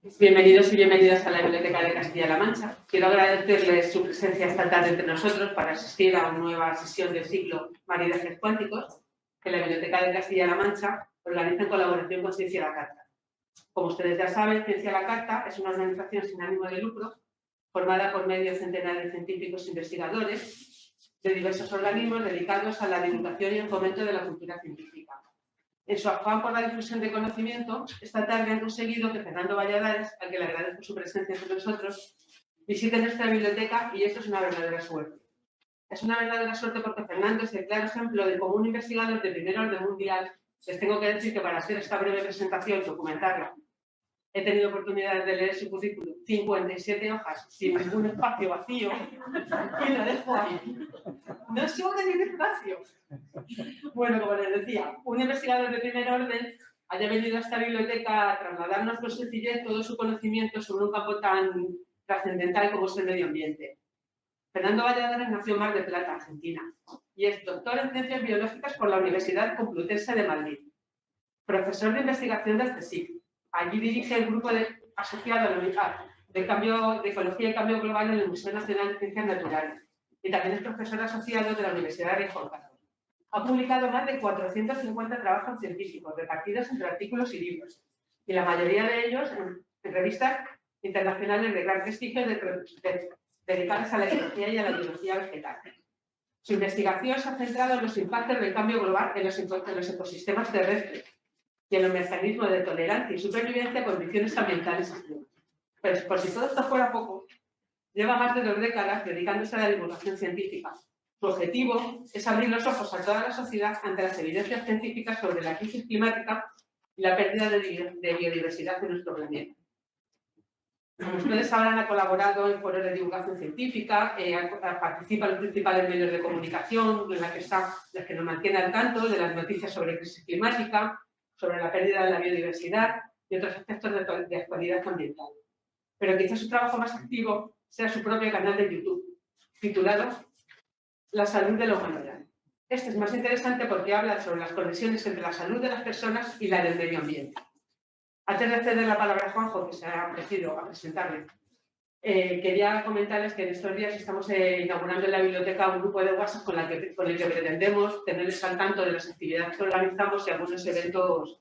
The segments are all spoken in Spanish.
Bienvenidos y bienvenidas a la Biblioteca de Castilla-La Mancha. Quiero agradecerles su presencia esta tarde entre nosotros para asistir a una nueva sesión del ciclo Maridajes Cuánticos que la Biblioteca de Castilla-La Mancha organiza en colaboración con Ciencia a la Carta. Como ustedes ya saben, Ciencia a la Carta es una organización sin ánimo de lucro formada por medio centenar de científicos e investigadores de diversos organismos dedicados a la divulgación y el fomento de la cultura científica. En su afán por la difusión de conocimiento, esta tarde han conseguido que Fernando Valladares, al que le agradezco su presencia entre nosotros, visite nuestra biblioteca y esto es una verdadera suerte. Es una verdadera suerte porque Fernando es el claro ejemplo de cómo un investigador de primer orden mundial. Les tengo que decir que para hacer esta breve presentación, documentarla, he tenido oportunidad de leer su currículum, 57 hojas, sin ningún espacio vacío, y lo dejo ahí. No sobra ningún espacio. Bueno, como les decía, un investigador de primer orden haya venido a esta biblioteca a trasladarnos con sencillez todo su conocimiento sobre un campo tan trascendental como es el medio ambiente. Fernando Valladares nació en Mar del Plata, Argentina, y es doctor en Ciencias Biológicas por la Universidad Complutense de Madrid, profesor de investigación del CSIC. Allí dirige el grupo asociado a la Unidad de Ecología y Cambio Global en el Museo Nacional de Ciencias Naturales, y también es profesor asociado de la Universidad de Juan Carlos. Ha publicado más de 450 trabajos científicos repartidos entre artículos y libros, y la mayoría de ellos en revistas internacionales de gran prestigio dedicadas a la ecología y a la biología vegetal. Su investigación se ha centrado en los impactos del cambio global en los ecosistemas terrestres y en los mecanismos de tolerancia y supervivencia a condiciones ambientales extremas. Pero por si todo esto fuera poco, lleva más de 2 décadas dedicándose a la divulgación científica. Su objetivo es abrir los ojos a toda la sociedad ante las evidencias científicas sobre la crisis climática y la pérdida de biodiversidad de nuestro planeta. Como ustedes sabrán, ha colaborado en foros de divulgación científica, participa en los principales medios de comunicación, en las que nos mantiene al tanto de las noticias sobre crisis climática, sobre la pérdida de la biodiversidad y otros aspectos de actualidad ambiental. Pero quizás su trabajo más activo sea su propio canal de YouTube, titulado La salud de la humanidad. Este es más interesante porque habla sobre las conexiones entre la salud de las personas y la del medio ambiente. Antes de ceder la palabra a Juanjo, que se ha ofrecido a presentarle, quería comentarles que en estos días estamos inaugurando en la biblioteca un grupo de WhatsApp con el que pretendemos tenerles al tanto de las actividades que organizamos y algunos eventos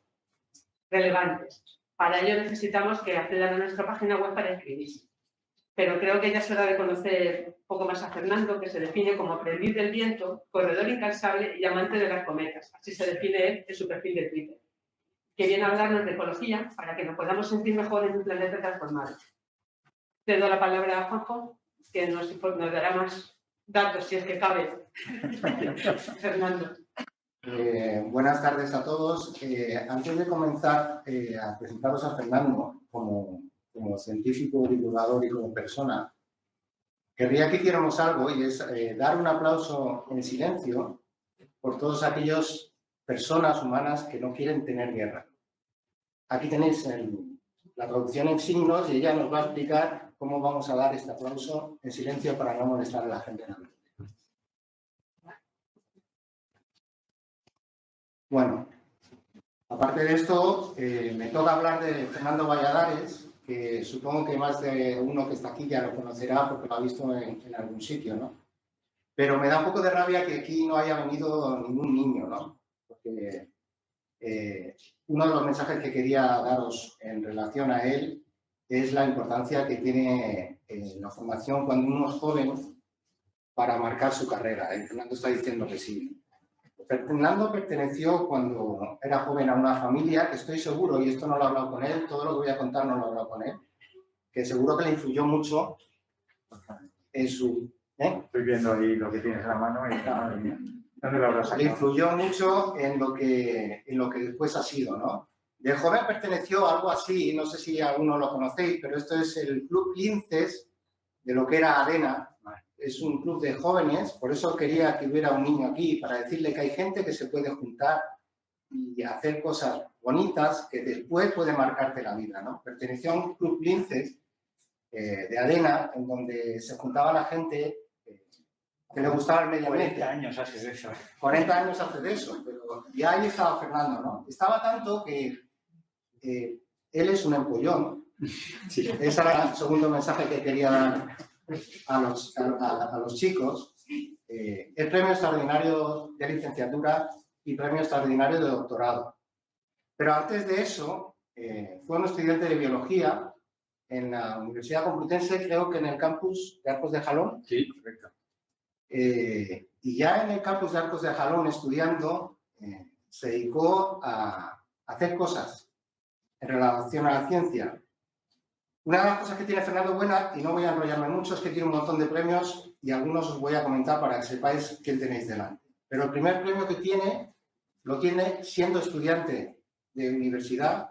relevantes. Para ello necesitamos que accedan a nuestra página web para inscribirse. Pero creo que ya es hora de conocer un poco más a Fernando, que se define como aprendiz del viento, corredor incansable y amante de las cometas. Así se define él en su perfil de Twitter. Que viene a hablarnos de ecología para que nos podamos sentir mejor en un planeta transformado. Cedo la palabra a Juanjo, que nos dará más datos, si es que cabe. Fernando. Buenas tardes a todos. Antes de comenzar a presentaros a Fernando como científico, divulgador y como persona, querría que hiciéramos algo y es dar un aplauso en silencio por todas aquellas personas humanas que no quieren tener guerra. Aquí tenéis la traducción en signos y ella nos va a explicar cómo vamos a dar este aplauso en silencio para no molestar a la gente. Bueno, aparte de esto, me toca hablar de Fernando Valladares, que supongo que más de uno que está aquí ya lo conocerá porque lo ha visto en algún sitio, ¿no? Pero me da un poco de rabia que aquí no haya venido ningún niño, ¿no? Porque uno de los mensajes que quería daros en relación a él es la importancia que tiene la formación cuando uno es joven para marcar su carrera. Fernando está diciendo que sí. Fernando perteneció cuando era joven a una familia que estoy seguro, y esto no lo he hablado con él, todo lo que voy a contar no lo he hablado con él, que seguro que le influyó mucho en su... Estoy viendo ahí lo que tienes en la mano y ¿dónde lo habrás sacado? Le influyó mucho en lo que después ha sido, ¿no? De joven perteneció a algo así, no sé si alguno lo conocéis, pero esto es el Club Linces de lo que era ADENA. Es un club de jóvenes, por eso quería que hubiera un niño aquí, para decirle que hay gente que se puede juntar y hacer cosas bonitas que después puede marcarte la vida, ¿no? Perteneció a un Club Linces de ADENA, en donde se juntaba la gente que le gustaba el medio ambiente. 40 años hace de eso. 40 años hace de eso, pero ya ahí estaba Fernando, ¿no? Estaba tanto que él es un empollón Sí. Ese era el segundo mensaje que quería dar a los chicos. El premio extraordinario de licenciatura y premio extraordinario de doctorado. Pero antes de eso, fue un estudiante de biología en la Universidad Complutense, creo que en el campus de Arcos de Jalón. Sí, correcto. Y ya en el campus de Arcos de Jalón, estudiando, se dedicó a hacer cosas en relación a la ciencia. Una de las cosas que tiene Fernando Buena, y no voy a enrollarme mucho, es que tiene un montón de premios y algunos os voy a comentar para que sepáis quién tenéis delante. Pero el primer premio que tiene, lo tiene siendo estudiante de universidad,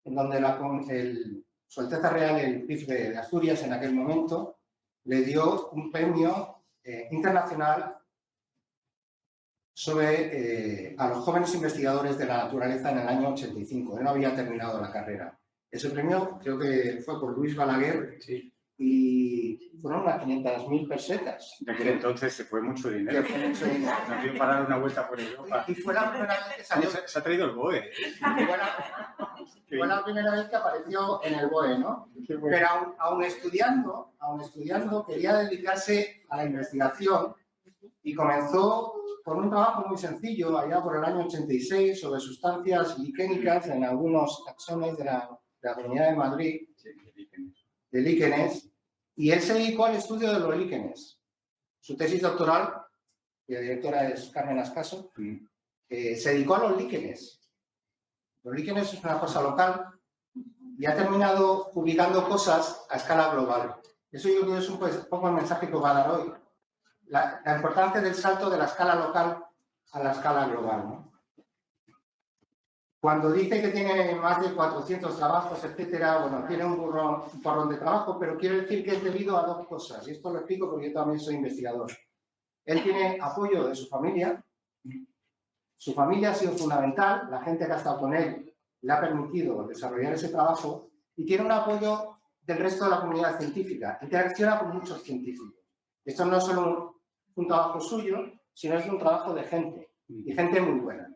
en donde Su Alteza Real, el Príncipe de Asturias, en aquel momento, le dio un premio internacional a los jóvenes investigadores de la naturaleza en el año 85. Él no había terminado la carrera. Ese premio creo que fue por Luis Balaguer, Sí. y fueron unas 500.000 pesetas. De aquel entonces se fue mucho dinero. Que fue mucho dinero. No quiero parar una vuelta por Europa. Y fue la primera vez que salió. Se ha traído el BOE. Fue la primera vez que apareció en el BOE, ¿no? Pero aún estudiando, quería dedicarse a la investigación y comenzó con un trabajo muy sencillo, allá por el año 86, sobre sustancias liquénicas en algunos taxones de la Comunidad de Madrid, de líquenes, y él se dedicó al estudio de los líquenes. Su tesis doctoral, cuya directora es Carmen Ascaso, se dedicó a los líquenes. Los líquenes es una cosa local y ha terminado publicando cosas a escala global. Eso yo creo que es un poco el mensaje que os va a dar hoy. La importancia del salto de la escala local a la escala global, ¿no? Cuando dice que tiene más de 400 trabajos, etcétera, bueno, tiene un porrón de trabajo, pero quiero decir que es debido a dos cosas, y esto lo explico porque yo también soy investigador. Él tiene apoyo de su familia ha sido fundamental, la gente que ha estado con él le ha permitido desarrollar ese trabajo, y tiene un apoyo del resto de la comunidad científica, interacciona con muchos científicos. Esto no es solo un trabajo suyo, sino es un trabajo de gente, y gente muy buena.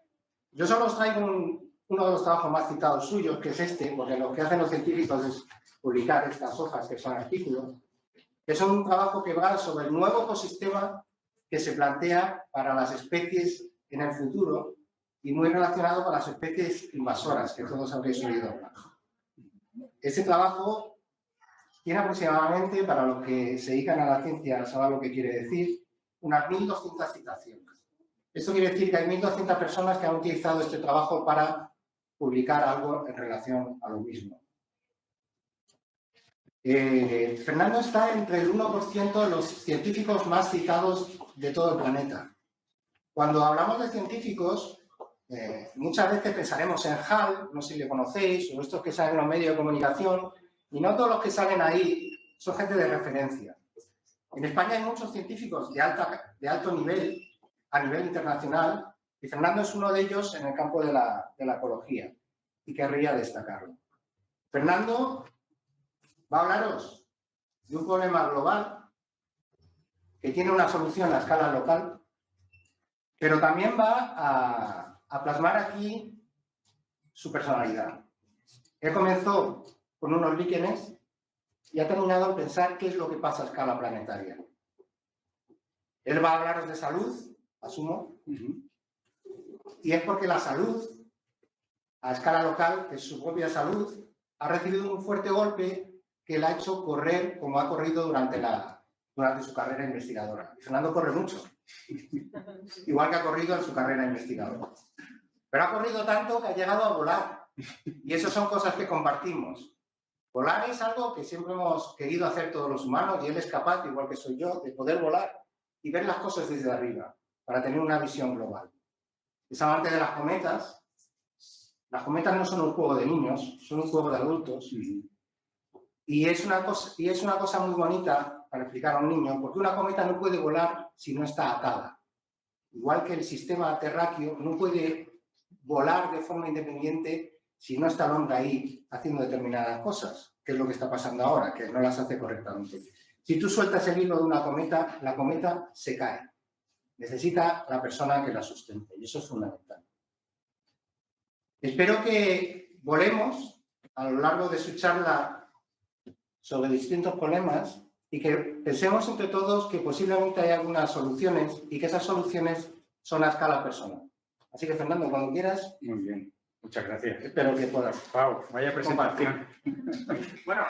Yo solo os traigo uno de los trabajos más citados suyos, que es este, porque lo que hacen los científicos es publicar estas hojas, que son artículos, que son un trabajo que va sobre el nuevo ecosistema que se plantea para las especies en el futuro, y muy relacionado con las especies invasoras, que todos habréis oído hablar. Este trabajo tiene aproximadamente, para los que se dedican a la ciencia, saben lo que quiere decir, unas 1.200 citaciones. Esto quiere decir que hay 1.200 personas que han utilizado este trabajo para publicar algo en relación a lo mismo. Fernando está entre el 1% de los científicos más citados de todo el planeta. Cuando hablamos de científicos, muchas veces pensaremos en Hall, no sé si le conocéis, o estos que salen en los medios de comunicación, y no todos los que salen ahí son gente de referencia. En España hay muchos científicos de alto nivel, a nivel internacional, y Fernando es uno de ellos en el campo de la ecología, y querría destacarlo. Fernando va a hablaros de un problema global que tiene una solución a escala local, pero también va a plasmar aquí su personalidad. Él comenzó con unos líquenes y ha terminado en pensar qué es lo que pasa a escala planetaria. Él va a hablaros de salud, asumo, y es porque la salud, a escala local, que es su propia salud, ha recibido un fuerte golpe que le ha hecho correr como ha corrido durante su carrera investigadora. Y Fernando corre mucho, igual que ha corrido en su carrera investigadora. Pero ha corrido tanto que ha llegado a volar. Y eso son cosas que compartimos. Volar es algo que siempre hemos querido hacer todos los humanos, y él es capaz, igual que soy yo, de poder volar y ver las cosas desde arriba, para tener una visión global. Es amante de las cometas. Las cometas no son un juego de niños, son un juego de adultos. Y es una cosa muy bonita para explicar a un niño, porque una cometa no puede volar si no está atada. Igual que el sistema terráqueo no puede volar de forma independiente si no está el hombre ahí haciendo determinadas cosas, que es lo que está pasando ahora, que no las hace correctamente. Si tú sueltas el hilo de una cometa, la cometa se cae. Necesita la persona que la sustente, y eso es fundamental. Espero que volemos a lo largo de su charla sobre distintos problemas y que pensemos entre todos que posiblemente hay algunas soluciones y que esas soluciones son a escala personal. Así que, Fernando, cuando quieras. Muy bien, muchas gracias. Espero que puedas. Wow, vaya presentación. Bueno.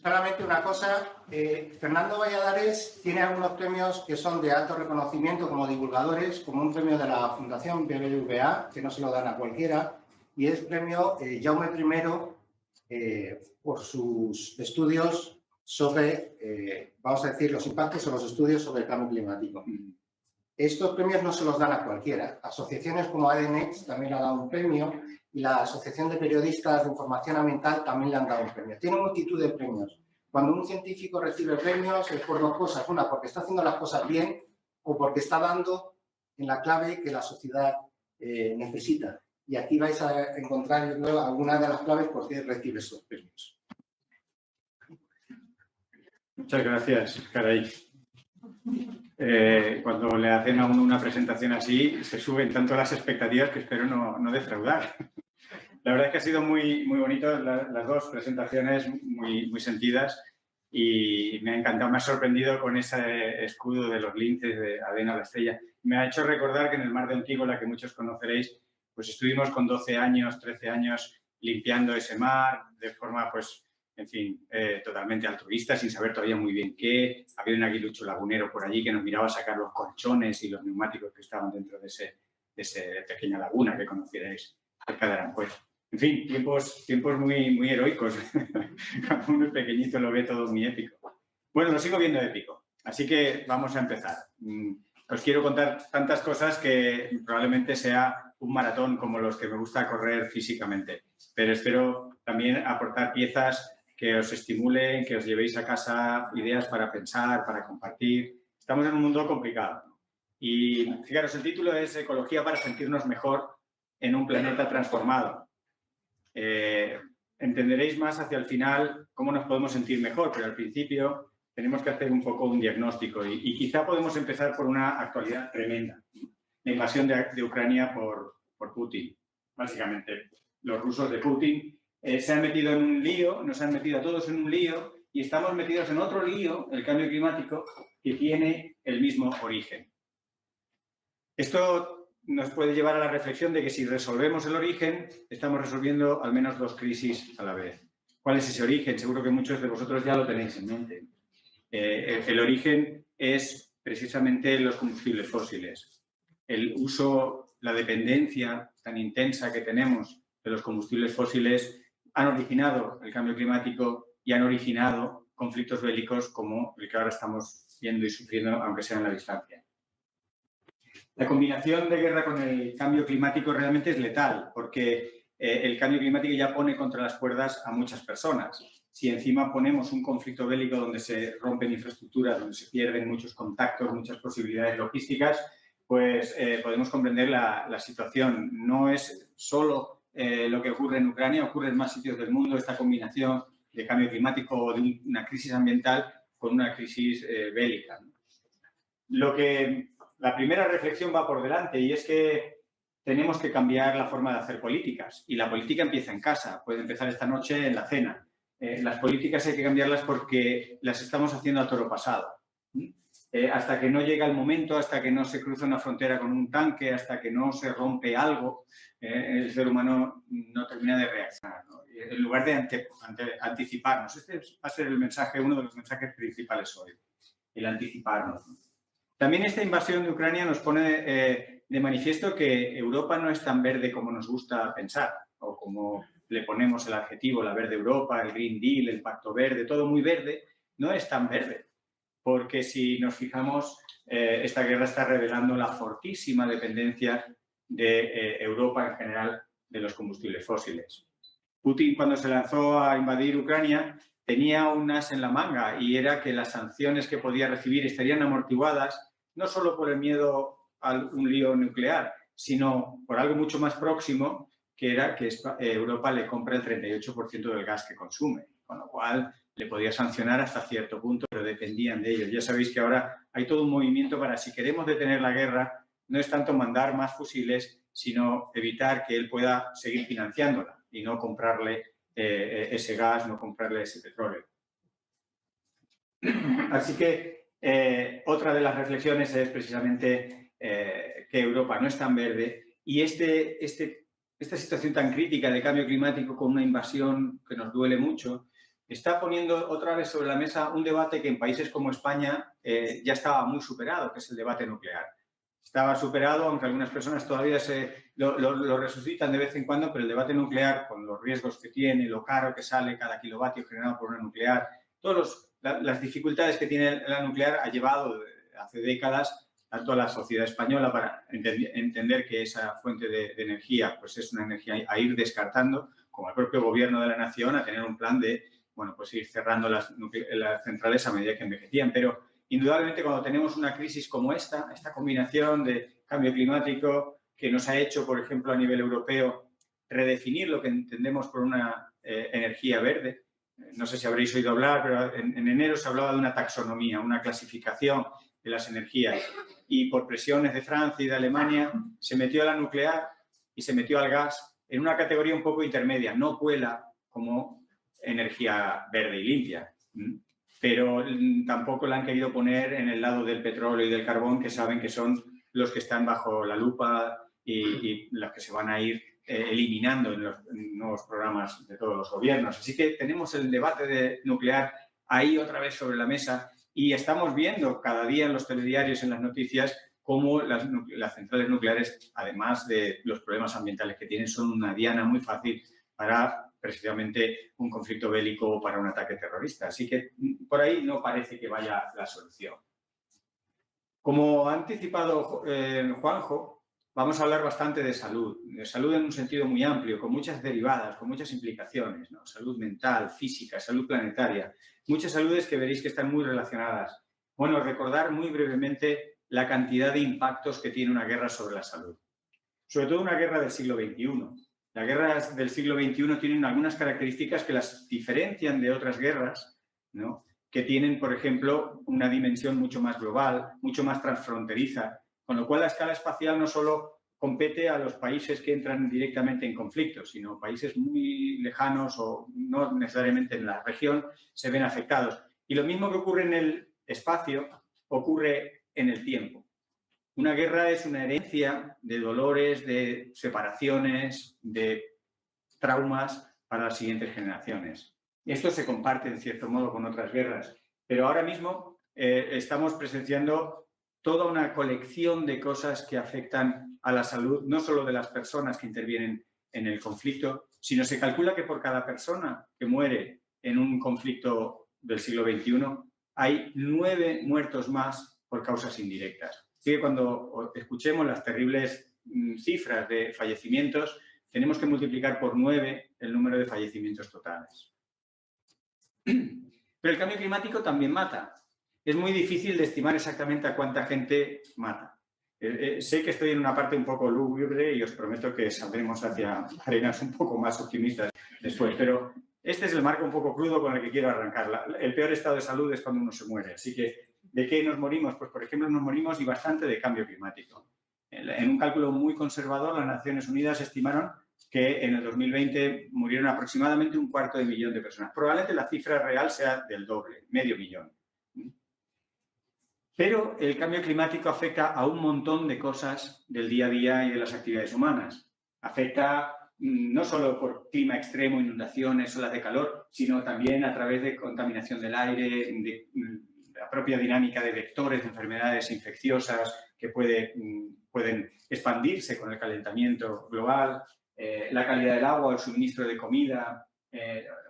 Solamente una cosa, Fernando Valladares tiene algunos premios que son de alto reconocimiento como divulgadores, como un premio de la Fundación BBVA, que no se lo dan a cualquiera, y es premio Jaume I por sus estudios sobre, vamos a decir, los impactos o los estudios sobre el cambio climático. Estos premios no se los dan a cualquiera. Asociaciones como ADNX también le han dado un premio y la Asociación de Periodistas de Información Ambiental también le han dado un premio. Tiene multitud de premios. Cuando un científico recibe premios es por dos cosas. Una, porque está haciendo las cosas bien o porque está dando en la clave que la sociedad necesita. Y aquí vais a encontrar luego algunas de las claves por qué recibe estos premios. Muchas gracias, Caray. Cuando le hacen a uno una presentación así, se suben tanto las expectativas que espero no defraudar. La verdad es que ha sido muy bonito las dos presentaciones, muy sentidas, y me ha encantado, me ha sorprendido con ese escudo de los linces de Adena la Estrella. Me ha hecho recordar que en el mar de Ontígola, que muchos conoceréis, pues estuvimos con 12 años, 13 años limpiando ese mar de forma, pues, en fin, totalmente altruista, sin saber todavía muy bien qué. Había un aguilucho lagunero por allí que nos miraba a sacar los colchones y los neumáticos que estaban dentro de esa pequeña laguna que conocierais cerca de Aranjuez. En fin, tiempos muy heroicos. Cuando uno es pequeñito lo ve todo muy épico. Bueno, lo sigo viendo épico, así que vamos a empezar. Os quiero contar tantas cosas que probablemente sea un maratón como los que me gusta correr físicamente, pero espero también aportar piezas que os estimulen, que os llevéis a casa ideas para pensar, para compartir. Estamos en un mundo complicado. Y fijaros, el título es Ecología para sentirnos mejor en un planeta transformado. Entenderéis más hacia el final cómo nos podemos sentir mejor, pero al principio tenemos que hacer un poco un diagnóstico y quizá podemos empezar por una actualidad tremenda. La invasión de Ucrania por Putin. Básicamente, los rusos de Putin se han metido en un lío, nos han metido a todos en un lío y estamos metidos en otro lío, el cambio climático, que tiene el mismo origen. Esto nos puede llevar a la reflexión de que si resolvemos el origen, estamos resolviendo al menos dos crisis a la vez. ¿Cuál es ese origen? Seguro que muchos de vosotros ya lo tenéis en mente. El origen es precisamente los combustibles fósiles. El uso, la dependencia tan intensa que tenemos de los combustibles fósiles han originado el cambio climático y han originado conflictos bélicos como el que ahora estamos viendo y sufriendo, aunque sea en la distancia. La combinación de guerra con el cambio climático realmente es letal, porque el cambio climático ya pone contra las cuerdas a muchas personas. Si encima ponemos un conflicto bélico donde se rompen infraestructuras, donde se pierden muchos contactos, muchas posibilidades logísticas, pues podemos comprender la situación. No es solo lo que ocurre en Ucrania, ocurre en más sitios del mundo, esta combinación de cambio climático o de una crisis ambiental con una crisis bélica. La primera reflexión va por delante y es que tenemos que cambiar la forma de hacer políticas y la política empieza en casa, puede empezar esta noche en la cena. Las políticas hay que cambiarlas porque las estamos haciendo a toro pasado. Hasta que no llega el momento, hasta que no se cruza una frontera con un tanque, hasta que no se rompe algo, el ser humano no termina de reaccionar, ¿no? En lugar de anticiparnos. Este va a ser el mensaje, uno de los mensajes principales hoy, el anticiparnos. También esta invasión de Ucrania nos pone de manifiesto que Europa no es tan verde como nos gusta pensar, o como le ponemos el adjetivo, la verde Europa, el Green Deal, el Pacto Verde, todo muy verde, no es tan verde. Porque si nos fijamos, esta guerra está revelando la fortísima dependencia de Europa en general de los combustibles fósiles. Putin, cuando se lanzó a invadir Ucrania, tenía un as en la manga y era que las sanciones que podía recibir estarían amortiguadas no solo por el miedo a un lío nuclear, sino por algo mucho más próximo, que era que Europa le compra el 38% del gas que consume, con lo cual le podía sancionar hasta cierto punto, pero dependían de ellos. Ya sabéis que ahora hay todo un movimiento para, si queremos detener la guerra, no es tanto mandar más fusiles, sino evitar que él pueda seguir financiándola y no comprarle ese gas, no comprarle ese petróleo. Así que otra de las reflexiones es precisamente que Europa no es tan verde y esta situación tan crítica de cambio climático con una invasión que nos duele mucho está poniendo otra vez sobre la mesa un debate que en países como España ya estaba muy superado, que es el debate nuclear. Estaba superado, aunque algunas personas todavía lo resucitan de vez en cuando, pero el debate nuclear, con los riesgos que tiene, lo caro que sale cada kilovatio generado por una nuclear, todas las dificultades que tiene la nuclear ha llevado hace décadas tanto a la sociedad española para entender que esa fuente de energía pues es una energía a ir descartando, como al propio gobierno de la nación a tener un plan de pues ir cerrando las centrales a medida que envejecían. Pero indudablemente cuando tenemos una crisis como esta combinación de cambio climático que nos ha hecho, por ejemplo, a nivel europeo, redefinir lo que entendemos por una energía verde. No sé si habréis oído hablar, pero en enero se hablaba de una taxonomía, una clasificación de las energías. Y por presiones de Francia y de Alemania se metió a la nuclear y se metió al gas en una categoría un poco intermedia. No cuela como energía verde y limpia, pero tampoco la han querido poner en el lado del petróleo y del carbón, que saben que son los que están bajo la lupa y los que se van a ir eliminando en los nuevos programas de todos los gobiernos. Así que tenemos el debate nuclear ahí otra vez sobre la mesa y estamos viendo cada día en los telediarios, en las noticias, cómo las centrales nucleares, además de los problemas ambientales que tienen, son una diana muy fácil para precisamente un conflicto bélico o para un ataque terrorista. Así que por ahí no parece que vaya la solución. Como ha anticipado Juanjo, vamos a hablar bastante de salud en un sentido muy amplio, con muchas derivadas, con muchas implicaciones, ¿no? Salud mental, física, salud planetaria, muchas saludes que veréis que están muy relacionadas. Bueno, recordar muy brevemente la cantidad de impactos que tiene una guerra sobre la salud. Sobre todo una guerra del siglo XXI. Las guerras del siglo XXI tienen algunas características que las diferencian de otras guerras, ¿no? Que tienen, por ejemplo, una dimensión mucho más global, mucho más transfronteriza, con lo cual la escala espacial no solo compete a los países que entran directamente en conflicto, sino países muy lejanos o no necesariamente en la región se ven afectados. Y lo mismo que ocurre en el espacio ocurre en el tiempo. Una guerra es una herencia de dolores, de separaciones, de traumas para las siguientes generaciones. Esto se comparte, en cierto modo, con otras guerras. Pero ahora mismo estamos presenciando toda una colección de cosas que afectan a la salud, no solo de las personas que intervienen en el conflicto, sino se calcula que por cada persona que muere en un conflicto del siglo XXI hay 9 muertos más por causas indirectas. Así que cuando escuchemos las terribles cifras de fallecimientos, tenemos que multiplicar por 9 el número de fallecimientos totales. Pero el cambio climático también mata. Es muy difícil de estimar exactamente a cuánta gente mata. Sé que estoy en una parte un poco lúgubre y os prometo que saldremos hacia arenas un poco más optimistas después, pero este es el marco un poco crudo con el que quiero arrancar. El peor estado de salud es cuando uno se muere. Así que, ¿de qué nos morimos? Pues, por ejemplo, nos morimos y bastante de cambio climático. En un cálculo muy conservador, las Naciones Unidas estimaron que en el 2020 murieron aproximadamente 250.000 de personas. Probablemente la cifra real sea del doble, 500.000. Pero el cambio climático afecta a un montón de cosas del día a día y de las actividades humanas. Afecta no solo por clima extremo, inundaciones, olas de calor, sino también a través de contaminación del aire, de la propia dinámica de vectores de enfermedades infecciosas que pueden expandirse con el calentamiento global, la calidad del agua, el suministro de comida,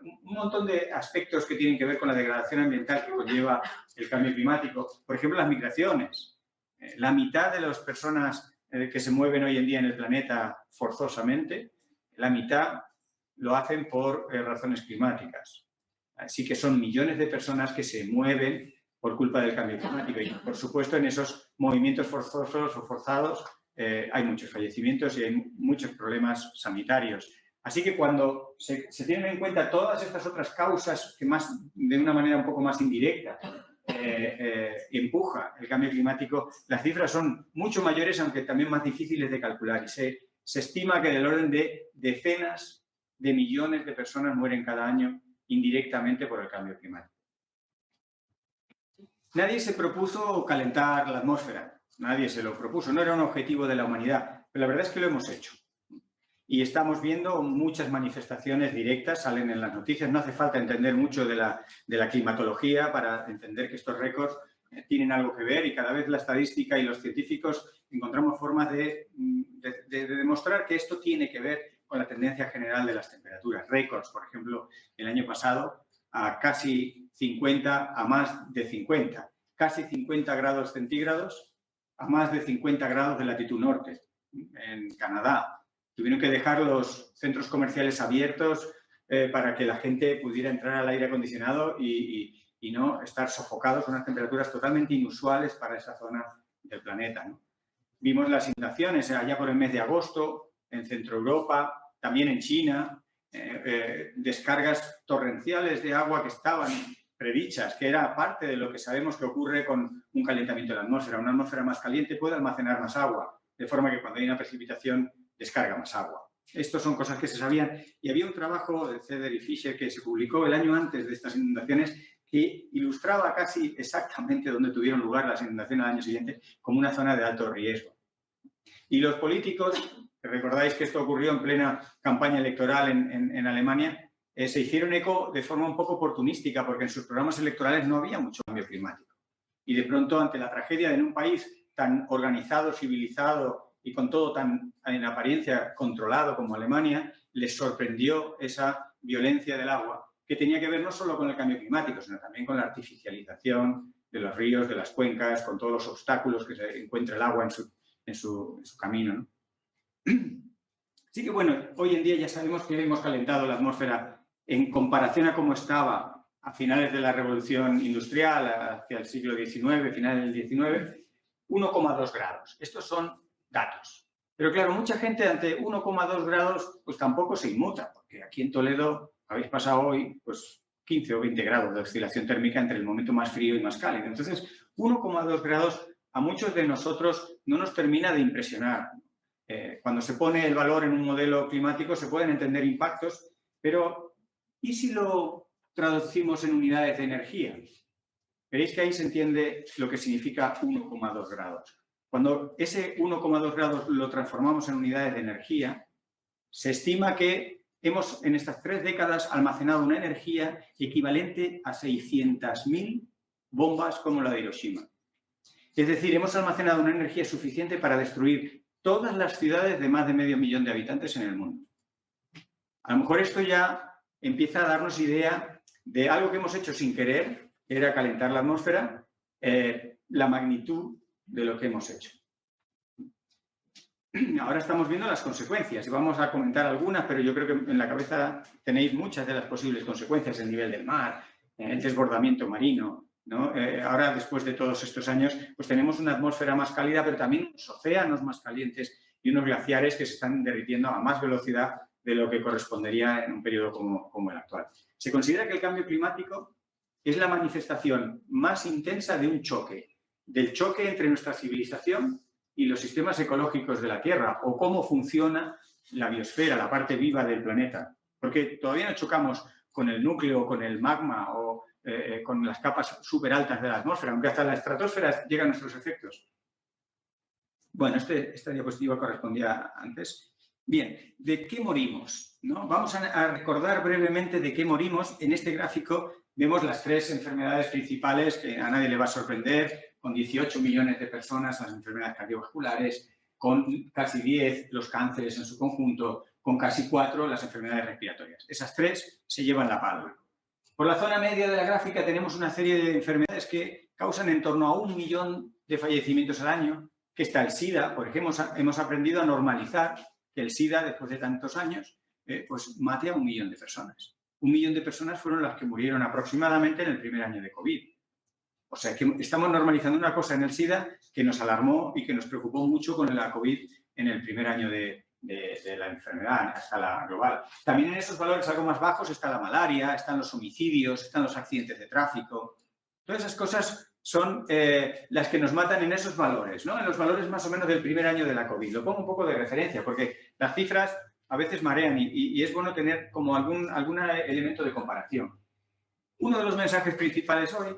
un montón de aspectos que tienen que ver con la degradación ambiental que conlleva el cambio climático. Por ejemplo, las migraciones. La mitad de las personas que se mueven hoy en día en el planeta forzosamente, la mitad lo hacen por razones climáticas. Así que son millones de personas que se mueven por culpa del cambio climático. Y, por supuesto, en esos movimientos forzosos o forzados hay muchos fallecimientos y hay muchos problemas sanitarios. Así que cuando se tienen en cuenta todas estas otras causas que de una manera un poco más indirecta empuja el cambio climático, las cifras son mucho mayores, aunque también más difíciles de calcular. Y se Se estima que del orden de decenas de millones de personas mueren cada año indirectamente por el cambio climático. Nadie se propuso calentar la atmósfera, nadie se lo propuso, no era un objetivo de la humanidad, pero la verdad es que lo hemos hecho. Y estamos viendo muchas manifestaciones directas, salen en las noticias, no hace falta entender mucho de la climatología para entender que estos récords tienen algo que ver y cada vez la estadística y los científicos encontramos formas de demostrar que esto tiene que ver con la tendencia general de las temperaturas. Récords, por ejemplo, el año pasado a casi 50, a más de 50, casi 50 grados centígrados a más de 50 grados de latitud norte, en Canadá. Tuvieron que dejar los centros comerciales abiertos para que la gente pudiera entrar al aire acondicionado y no estar sofocados con unas temperaturas totalmente inusuales para esa zona del planeta, ¿no? Vimos las inundaciones allá por el mes de agosto, en Centro Europa, también en China, descargas torrenciales de agua que estaban predichas, que era parte de lo que sabemos que ocurre con un calentamiento de la atmósfera. Una atmósfera más caliente puede almacenar más agua, de forma que cuando hay una precipitación descarga más agua. Estas son cosas que se sabían y había un trabajo de Ceder y Fisher que se publicó el año antes de estas inundaciones que ilustraba casi exactamente dónde tuvieron lugar las inundaciones al año siguiente como una zona de alto riesgo. Y los políticos, que recordáis que esto ocurrió en plena campaña electoral en Alemania, se hicieron eco de forma un poco oportunística porque en sus programas electorales no había mucho cambio climático. Y de pronto, ante la tragedia de un país tan organizado, civilizado y con todo tan en apariencia controlado como Alemania, les sorprendió esa violencia del agua que tenía que ver no solo con el cambio climático, sino también con la artificialización de los ríos, de las cuencas, con todos los obstáculos que se encuentra el agua en su camino, ¿no? Así que, bueno, hoy en día ya sabemos que hemos calentado la atmósfera en comparación a cómo estaba a finales de la Revolución Industrial, hacia el siglo XIX, finales del XIX, 1,2 grados. Estos son datos. Pero claro, mucha gente ante 1,2 grados pues tampoco se inmuta, porque aquí en Toledo habéis pasado hoy pues 15 o 20 grados de oscilación térmica entre el momento más frío y más cálido. Entonces, 1,2 grados a muchos de nosotros no nos termina de impresionar. Cuando se pone el valor en un modelo climático se pueden entender impactos, pero ¿y si lo traducimos en unidades de energía? Veréis que ahí se entiende lo que significa 1,2 grados. Cuando ese 1,2 grados lo transformamos en unidades de energía, se estima que hemos en estas 3 décadas almacenado una energía equivalente a 600.000 bombas como la de Hiroshima. Es decir, hemos almacenado una energía suficiente para destruir todas las ciudades de más de medio millón de habitantes en el mundo. A lo mejor esto ya empieza a darnos idea de algo que hemos hecho sin querer, era calentar la atmósfera, la magnitud de lo que hemos hecho. Ahora estamos viendo las consecuencias y vamos a comentar algunas, pero yo creo que en la cabeza tenéis muchas de las posibles consecuencias, el nivel del mar, el desbordamiento marino, ¿no? Ahora, después de todos estos años, pues tenemos una atmósfera más cálida, pero también unos océanos más calientes y unos glaciares que se están derritiendo a más velocidad de lo que correspondería en un periodo como el actual. Se considera que el cambio climático es la manifestación más intensa de un choque, del choque entre nuestra civilización y los sistemas ecológicos de la Tierra, o cómo funciona la biosfera, la parte viva del planeta. Porque todavía no chocamos con el núcleo, con el magma o con las capas súper altas de la atmósfera, aunque hasta la estratosfera llegan nuestros efectos. Bueno, esta diapositiva correspondía antes. Bien, ¿de qué morimos? ¿No? Vamos a recordar brevemente de qué morimos. En este gráfico vemos las 3 enfermedades principales que a nadie le va a sorprender, con 18 millones de personas las enfermedades cardiovasculares, con casi 10 los cánceres en su conjunto, con casi 4 las enfermedades respiratorias. Esas 3 se llevan la palma. Por la zona media de la gráfica tenemos una serie de enfermedades que causan en torno a 1 millón de fallecimientos al año, que está el SIDA, porque hemos aprendido a normalizar que el SIDA, después de tantos años, pues mate a 1 millón de personas. 1 millón de personas fueron las que murieron aproximadamente en el primer año de COVID. O sea, que estamos normalizando una cosa en el SIDA que nos alarmó y que nos preocupó mucho con la COVID en el primer año de la enfermedad a escala global. También en esos valores algo más bajos está la malaria, están los homicidios, están los accidentes de tráfico. Todas esas cosas son las que nos matan en esos valores, ¿no? En los valores más o menos del primer año de la COVID. Lo pongo un poco de referencia porque las cifras a veces marean y es bueno tener como algún elemento de comparación. Uno de los mensajes principales hoy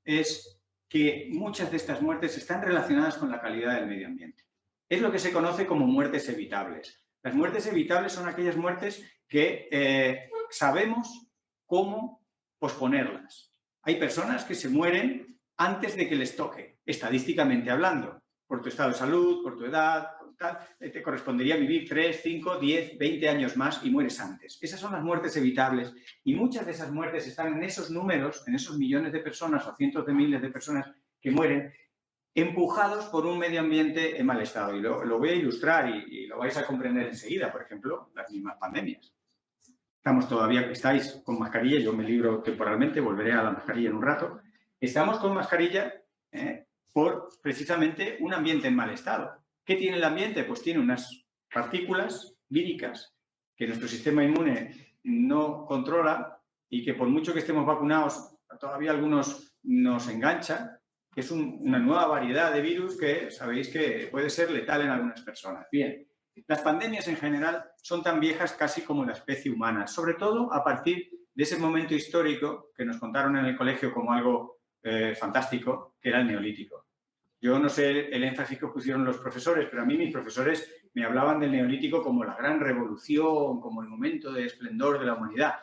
es que muchas de estas muertes están relacionadas con la calidad del medio ambiente. Es lo que se conoce como muertes evitables. Las muertes evitables son aquellas muertes que sabemos cómo posponerlas. Hay personas que se mueren antes de que les toque, estadísticamente hablando, por tu estado de salud, por tu edad, por tal, te correspondería vivir 3, 5, 10, 20 años más y mueres antes. Esas son las muertes evitables y muchas de esas muertes están en esos números, en esos millones de personas o cientos de miles de personas que mueren empujados por un medio ambiente en mal estado. Y lo voy a ilustrar y lo vais a comprender enseguida, por ejemplo, las mismas pandemias. Estáis con mascarilla, yo me libro temporalmente, volveré a la mascarilla en un rato. Estamos con mascarilla por precisamente un ambiente en mal estado. ¿Qué tiene el ambiente? Pues tiene unas partículas víricas que nuestro sistema inmune no controla y que por mucho que estemos vacunados, todavía algunos nos enganchan, que es una nueva variedad de virus que sabéis que puede ser letal en algunas personas. Bien, las pandemias en general son tan viejas casi como la especie humana, sobre todo a partir de ese momento histórico que nos contaron en el colegio como algo fantástico, que era el Neolítico. Yo no sé el énfasis que pusieron los profesores, pero a mí mis profesores me hablaban del Neolítico como la gran revolución, como el momento de esplendor de la humanidad.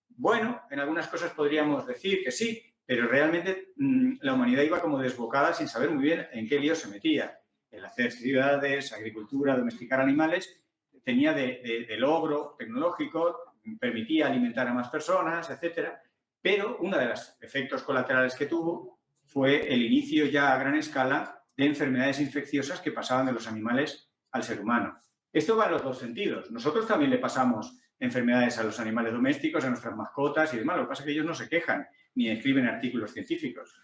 Bueno, en algunas cosas podríamos decir que sí, pero realmente la humanidad iba como desbocada sin saber muy bien en qué lío se metía. El hacer ciudades, agricultura, domesticar animales, tenía de logro tecnológico, permitía alimentar a más personas, etcétera. Pero uno de los efectos colaterales que tuvo fue el inicio ya a gran escala de enfermedades infecciosas que pasaban de los animales al ser humano. Esto va en los dos sentidos. Nosotros también le pasamos enfermedades a los animales domésticos, a nuestras mascotas y demás. Lo que pasa es que ellos no se quejan ni escriben artículos científicos.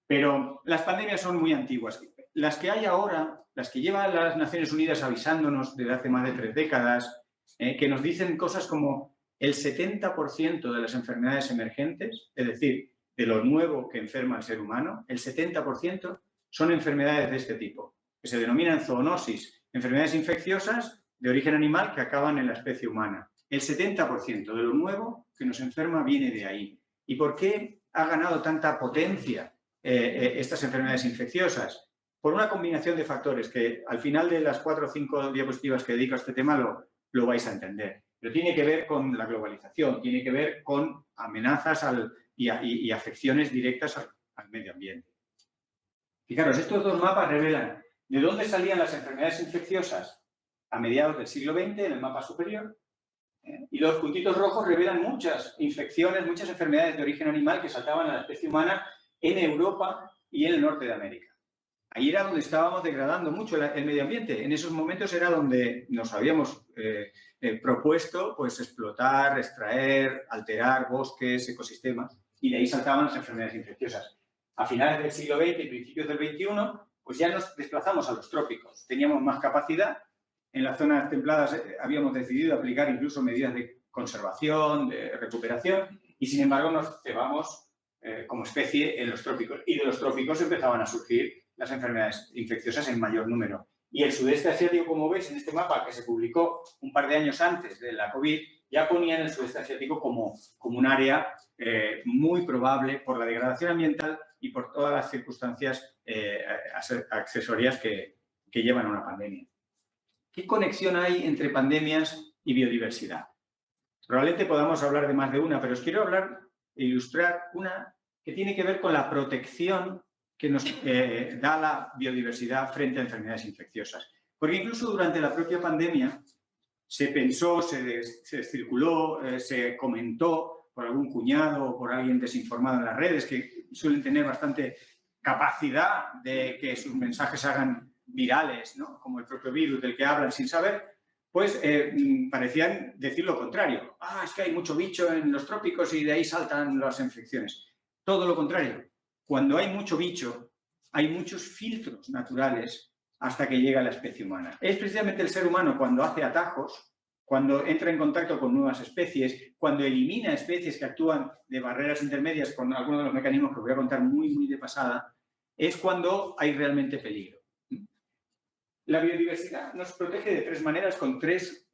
Pero las pandemias son muy antiguas. Las que hay ahora, las que llevan las Naciones Unidas avisándonos desde hace más de 3 décadas, que nos dicen cosas como el 70% de las enfermedades emergentes, es decir, de lo nuevo que enferma al ser humano, el 70% son enfermedades de este tipo, que se denominan zoonosis, enfermedades infecciosas de origen animal que acaban en la especie humana. El 70% de lo nuevo que nos enferma viene de ahí. ¿Y por qué ha ganado tanta potencia estas enfermedades infecciosas? Por una combinación de factores que al final de las 4 o 5 diapositivas que dedico a este tema lo vais a entender. Pero tiene que ver con la globalización, tiene que ver con amenazas y afecciones directas al medio ambiente. Fijaros, estos dos mapas revelan de dónde salían las enfermedades infecciosas a mediados del siglo XX en el mapa superior. Y los puntitos rojos revelan muchas infecciones, muchas enfermedades de origen animal que saltaban a la especie humana en Europa y en el norte de América. Ahí era donde estábamos degradando mucho el medio ambiente. En esos momentos era donde nos habíamos propuesto pues, explotar, extraer, alterar bosques, ecosistemas, y de ahí saltaban las enfermedades infecciosas. A finales del siglo XX y principios del XXI, pues ya nos desplazamos a los trópicos. Teníamos más capacidad. En las zonas templadas habíamos decidido aplicar incluso medidas de conservación, de recuperación, y sin embargo nos cebamos como especie en los trópicos. Y de los trópicos empezaban a surgir las enfermedades infecciosas en mayor número. Y el sudeste asiático, como veis en este mapa, que se publicó un par de años antes de la COVID, ya ponía en el sudeste asiático como un área muy probable por la degradación ambiental y por todas las circunstancias accesorias que llevan a una pandemia. ¿Qué conexión hay entre pandemias y biodiversidad? Probablemente podamos hablar de más de una, pero os quiero hablar e ilustrar una que tiene que ver con la protección que nos da la biodiversidad frente a enfermedades infecciosas. Porque incluso durante la propia pandemia se pensó, se circuló, se comentó por algún cuñado o por alguien desinformado en las redes, que suelen tener bastante capacidad de que sus mensajes se hagan virales, ¿no? Como el propio virus del que hablan sin saber, pues parecían decir lo contrario. Ah, es que hay mucho bicho en los trópicos y de ahí saltan las infecciones. Todo lo contrario. Cuando hay mucho bicho, hay muchos filtros naturales hasta que llega la especie humana. Es precisamente el ser humano cuando hace atajos, cuando entra en contacto con nuevas especies, cuando elimina especies que actúan de barreras intermedias con algunos de los mecanismos que voy a contar muy de pasada, es cuando hay realmente peligro. La biodiversidad nos protege de 3 maneras con 3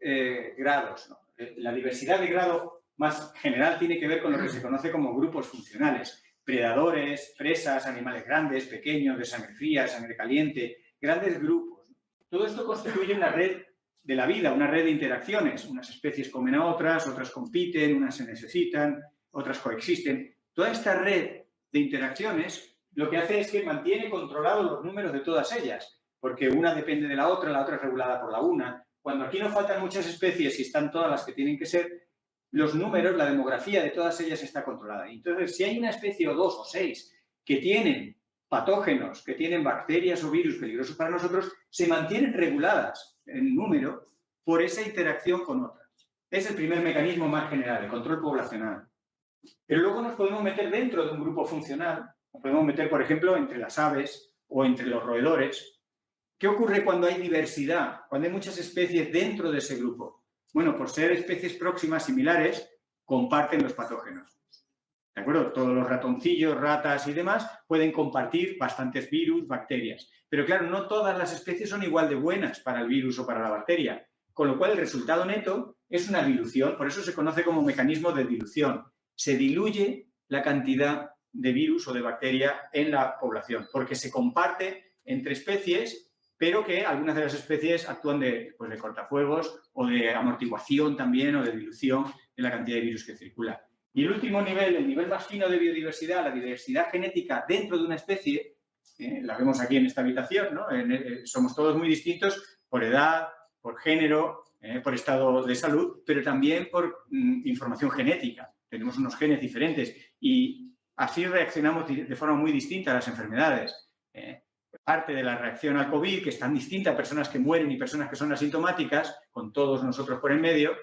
grados, ¿no? La diversidad de grado más general tiene que ver con lo que se conoce como grupos funcionales. Predadores, presas, animales grandes, pequeños, de sangre fría, sangre caliente, grandes grupos. Todo esto constituye una red de la vida, una red de interacciones. Unas especies comen a otras, otras compiten, unas se necesitan, otras coexisten. Toda esta red de interacciones lo que hace es que mantiene controlados los números de todas ellas, porque una depende de la otra es regulada por la una. Cuando aquí no faltan muchas especies y están todas las que tienen que ser, los números, la demografía de todas ellas está controlada. Entonces, si hay una especie o 2 o 6 que tienen patógenos, que tienen bacterias o virus peligrosos para nosotros, se mantienen reguladas en número por esa interacción con otras. Es el primer mecanismo más general, el control poblacional. Pero luego nos podemos meter dentro de un grupo funcional, nos podemos meter, por ejemplo, entre las aves o entre los roedores. ¿Qué ocurre cuando hay diversidad, cuando hay muchas especies dentro de ese grupo? Bueno, por ser especies próximas, similares, comparten los patógenos. ¿De acuerdo? Todos los ratoncillos, ratas y demás pueden compartir bastantes virus, bacterias. Pero claro, no todas las especies son igual de buenas para el virus o para la bacteria. Con lo cual, el resultado neto es una dilución. Por eso se conoce como mecanismo de dilución. Se diluye la cantidad de virus o de bacteria en la población, porque se comparte entre especies, pero que algunas de las especies actúan de cortafuegos o de amortiguación también o de dilución de la cantidad de virus que circula. Y el último nivel, el nivel más fino de biodiversidad, la diversidad genética dentro de una especie, la vemos aquí en esta habitación, ¿no? Somos todos muy distintos por edad, por género, por estado de salud, pero también por información genética. Tenemos unos genes diferentes y así reaccionamos de forma muy distinta a las enfermedades. Parte de la reacción al COVID, que es tan distinta a personas que mueren y personas que son asintomáticas, con todos nosotros por en medio,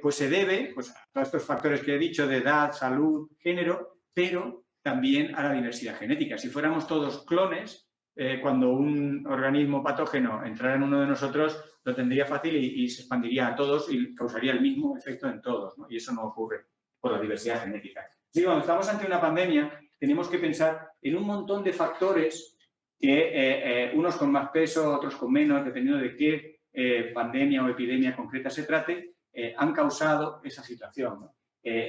pues se debe a todos estos factores que he dicho de edad, salud, género, pero también a la diversidad genética. Si fuéramos todos clones, cuando un organismo patógeno entrara en uno de nosotros, lo tendría fácil y se expandiría a todos y causaría el mismo efecto en todos, ¿no? Y eso no ocurre por la diversidad genética. Sí, cuando estamos ante una pandemia, tenemos que pensar en un montón de factores que unos con más peso, otros con menos, dependiendo de qué pandemia o epidemia concreta se trate, han causado esa situación, ¿no?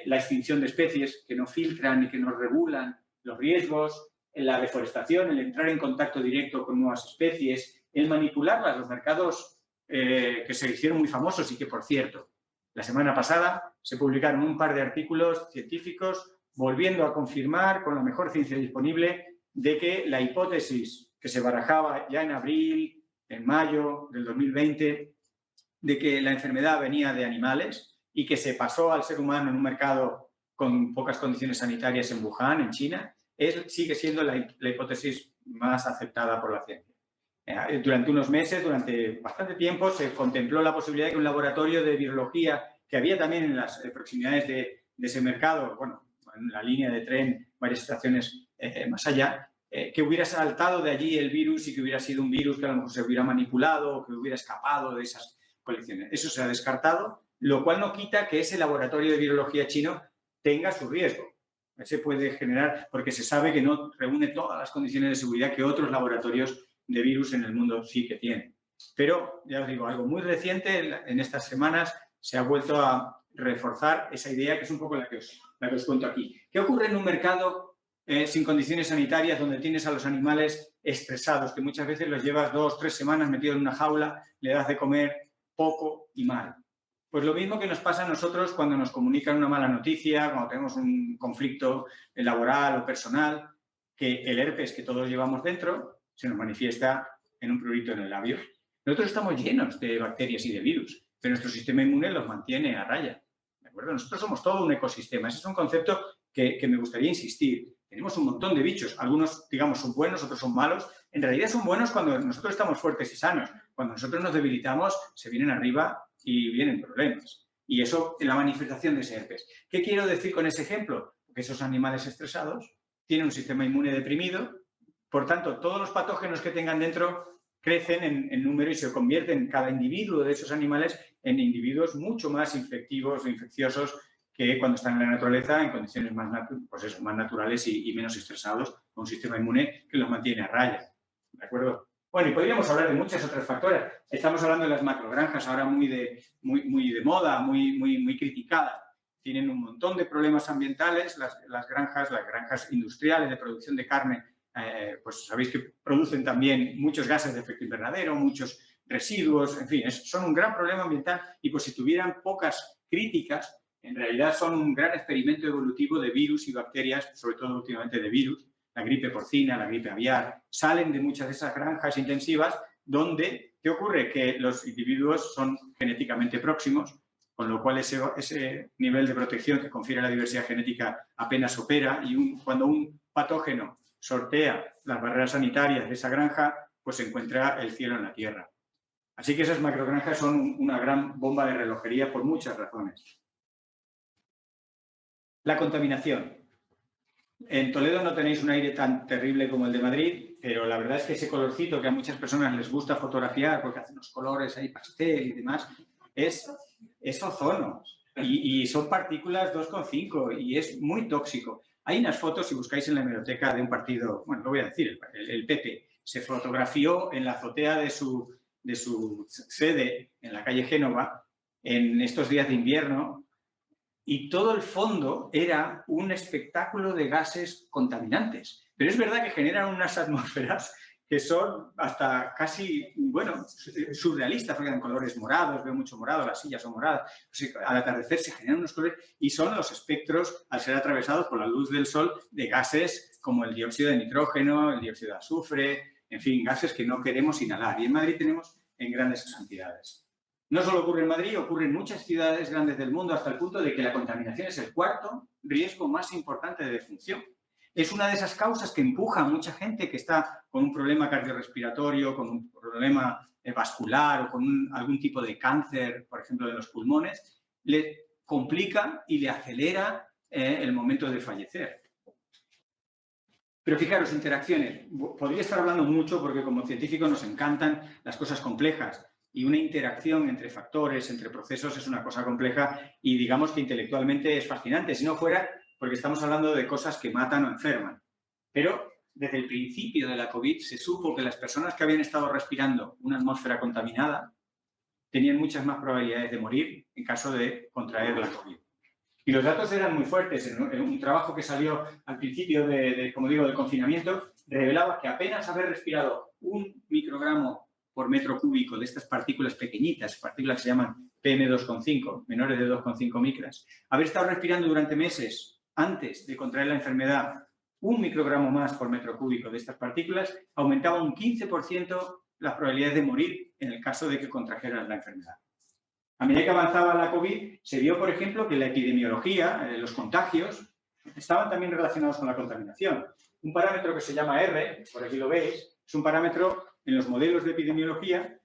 La extinción de especies que no filtran y que no regulan los riesgos, la deforestación, el entrar en contacto directo con nuevas especies, el manipularlas, los mercados que se hicieron muy famosos y que, por cierto, la semana pasada se publicaron un par de artículos científicos volviendo a confirmar con la mejor ciencia disponible de que la hipótesis que se barajaba ya en abril, en mayo del 2020, de que la enfermedad venía de animales y que se pasó al ser humano en un mercado con pocas condiciones sanitarias en Wuhan, en China, sigue siendo la hipótesis más aceptada por la ciencia. Durante unos meses, durante bastante tiempo, se contempló la posibilidad de que un laboratorio de virología que había también en las proximidades de ese mercado, bueno, en la línea de tren, varias estaciones más allá, que hubiera saltado de allí el virus y que hubiera sido un virus que a lo mejor se hubiera manipulado o que hubiera escapado de esas colecciones. Eso se ha descartado, lo cual no quita que ese laboratorio de virología chino tenga su riesgo. Se puede generar, porque se sabe que no reúne todas las condiciones de seguridad que otros laboratorios de virus en el mundo sí que tienen. Pero, ya os digo, algo muy reciente, en estas semanas, se ha vuelto a reforzar esa idea que es un poco la que os cuento aquí. ¿Qué ocurre en un mercado sin condiciones sanitarias donde tienes a los animales estresados, que muchas veces los llevas 2 o 3 semanas metidos en una jaula, le das de comer poco y mal? Pues lo mismo que nos pasa a nosotros cuando nos comunican una mala noticia, cuando tenemos un conflicto laboral o personal, que el herpes que todos llevamos dentro se nos manifiesta en un prurito en el labio. Nosotros estamos llenos de bacterias y de virus, pero nuestro sistema inmune los mantiene a raya. ¿De acuerdo? Nosotros somos todo un ecosistema. Ese es un concepto que me gustaría insistir. Tenemos un montón de bichos. Algunos, digamos, son buenos, otros son malos. En realidad son buenos cuando nosotros estamos fuertes y sanos. Cuando nosotros nos debilitamos, se vienen arriba y vienen problemas. Y eso es la manifestación de ese herpes. ¿Qué quiero decir con ese ejemplo? Que esos animales estresados tienen un sistema inmune deprimido. Por tanto, todos los patógenos que tengan dentro crecen en número y se convierten cada individuo de esos animales en individuos mucho más infectivos o infecciosos que cuando están en la naturaleza en condiciones más, más naturales y menos estresados, con un sistema inmune que los mantiene a raya. ¿De acuerdo? Bueno, y podríamos hablar de muchos otros factores. Estamos hablando de las macrogranjas, ahora muy de moda, muy criticadas. Tienen un montón de problemas ambientales, las granjas industriales de producción de carne, pues sabéis que producen también muchos gases de efecto invernadero, muchos residuos, en fin, son un gran problema ambiental y pues si tuvieran pocas críticas, en realidad son un gran experimento evolutivo de virus y bacterias, sobre todo últimamente de virus, la gripe porcina, la gripe aviar, salen de muchas de esas granjas intensivas donde, ¿qué ocurre? Que los individuos son genéticamente próximos, con lo cual ese nivel de protección que confiere la diversidad genética apenas opera y cuando un patógeno sortea las barreras sanitarias de esa granja, pues se encuentra el cielo en la tierra. Así que esas macrogranjas son una gran bomba de relojería por muchas razones. La contaminación. En Toledo no tenéis un aire tan terrible como el de Madrid, pero la verdad es que ese colorcito que a muchas personas les gusta fotografiar porque hacen los colores ahí pastel y demás, es ozono y son partículas 2,5 y es muy tóxico. Hay unas fotos, si buscáis en la hemeroteca de un partido, bueno, lo voy a decir, el PP, se fotografió en la azotea de su sede en la calle Génova en estos días de invierno y todo el fondo era un espectáculo de gases contaminantes. Pero es verdad que generan unas atmósferas que son hasta casi, bueno, surrealistas, porque dan colores morados, veo mucho morado, las sillas son moradas. Pues al atardecer se generan unos colores y son los espectros, al ser atravesados por la luz del sol, de gases como el dióxido de nitrógeno, el dióxido de azufre, en fin, gases que no queremos inhalar. Y en Madrid tenemos en grandes cantidades. No solo ocurre en Madrid, ocurre en muchas ciudades grandes del mundo, hasta el punto de que la contaminación es el cuarto riesgo más importante de defunción. Es una de esas causas que empuja a mucha gente que está con un problema cardiorrespiratorio, con un problema vascular o con algún tipo de cáncer, por ejemplo, de los pulmones, le complica y le acelera el momento de fallecer. Pero fijaros, interacciones. Podría estar hablando mucho porque como científicos nos encantan las cosas complejas y una interacción entre factores, entre procesos es una cosa compleja y digamos que intelectualmente es fascinante. Si no fuera porque estamos hablando de cosas que matan o enferman. Pero desde el principio de la COVID se supo que las personas que habían estado respirando una atmósfera contaminada tenían muchas más probabilidades de morir en caso de contraer la COVID. Y los datos eran muy fuertes. En un trabajo que salió al principio como digo, del confinamiento, revelaba que apenas haber respirado 1 microgramo por metro cúbico de estas partículas pequeñitas, partículas que se llaman PM2,5, menores de 2,5 micras, haber estado respirando durante meses antes de contraer la enfermedad 1 microgramo más por metro cúbico de estas partículas, aumentaba un 15% las probabilidades de morir en el caso de que contrajeran la enfermedad. A medida que avanzaba la COVID, se vio, por ejemplo, que la epidemiología, los contagios, estaban también relacionados con la contaminación. Un parámetro que se llama R, por aquí lo veis, es un parámetro en los modelos de epidemiología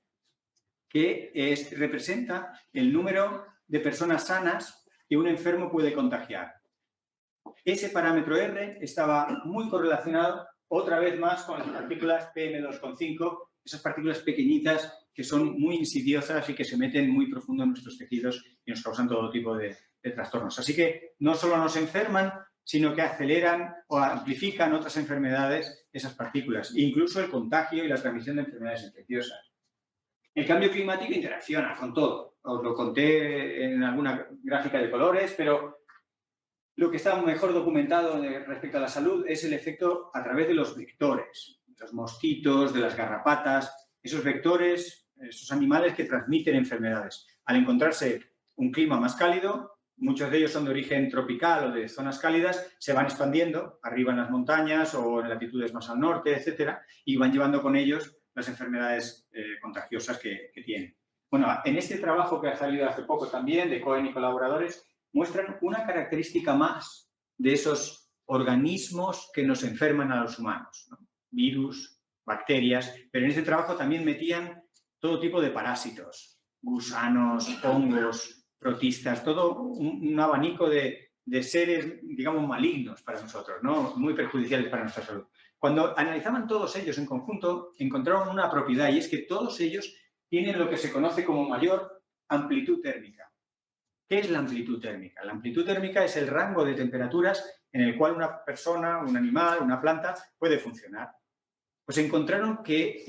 que representa el número de personas sanas que un enfermo puede contagiar. Ese parámetro R estaba muy correlacionado otra vez más con las partículas PM2,5, esas partículas pequeñitas que son muy insidiosas y que se meten muy profundo en nuestros tejidos y nos causan todo tipo de trastornos. Así que no solo nos enferman, sino que aceleran o amplifican otras enfermedades esas partículas, incluso el contagio y la transmisión de enfermedades infecciosas. El cambio climático interacciona con todo. Os lo conté en alguna gráfica de colores, pero lo que está mejor documentado respecto a la salud es el efecto a través de los vectores, de los mosquitos, de las garrapatas, esos vectores, esos animales que transmiten enfermedades. Al encontrarse un clima más cálido, muchos de ellos son de origen tropical o de zonas cálidas, se van expandiendo arriba en las montañas o en latitudes más al norte, etcétera, y van llevando con ellos las enfermedades contagiosas que tienen. Bueno, en este trabajo que ha salido hace poco también, de Cohen y colaboradores, muestran una característica más de esos organismos que nos enferman a los humanos, ¿no? Virus, bacterias, pero en este trabajo también metían todo tipo de parásitos, gusanos, hongos, protistas, todo un abanico de seres, digamos, malignos para nosotros, ¿no? Muy perjudiciales para nuestra salud. Cuando analizaban todos ellos en conjunto, encontraron una propiedad y es que todos ellos tienen lo que se conoce como mayor amplitud térmica. ¿Qué es la amplitud térmica? La amplitud térmica es el rango de temperaturas en el cual una persona, un animal, una planta puede funcionar. Pues encontraron que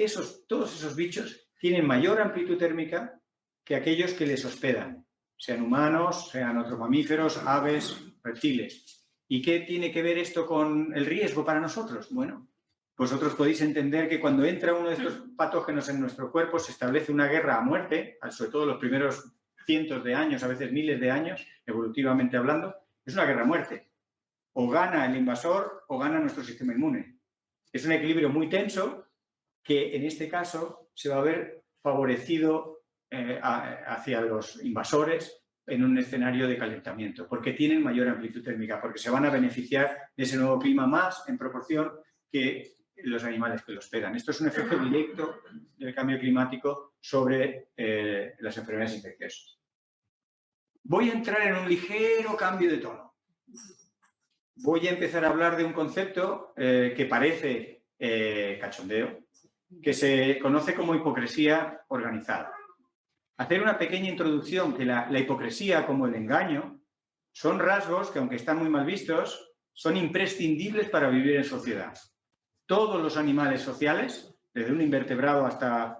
todos esos bichos tienen mayor amplitud térmica que aquellos que les hospedan, sean humanos, sean otros mamíferos, aves, reptiles. ¿Y qué tiene que ver esto con el riesgo para nosotros? Bueno, vosotros podéis entender que cuando entra uno de estos patógenos en nuestro cuerpo se establece una guerra a muerte, sobre todo los primeros cientos de años, a veces miles de años, evolutivamente hablando, es una guerra a muerte. O gana el invasor o gana nuestro sistema inmune. Es un equilibrio muy tenso que en este caso se va a ver favorecido hacia los invasores en un escenario de calentamiento, porque tienen mayor amplitud térmica, porque se van a beneficiar de ese nuevo clima más en proporción que los animales que lo hospedan. Esto es un efecto directo del cambio climático sobre las enfermedades infecciosas. Voy a entrar en un ligero cambio de tono. Voy a empezar a hablar de un concepto que parece cachondeo, que se conoce como hipocresía organizada. Hacer una pequeña introducción que la hipocresía como el engaño son rasgos que, aunque están muy mal vistos, son imprescindibles para vivir en sociedad. Todos los animales sociales, desde un invertebrado hasta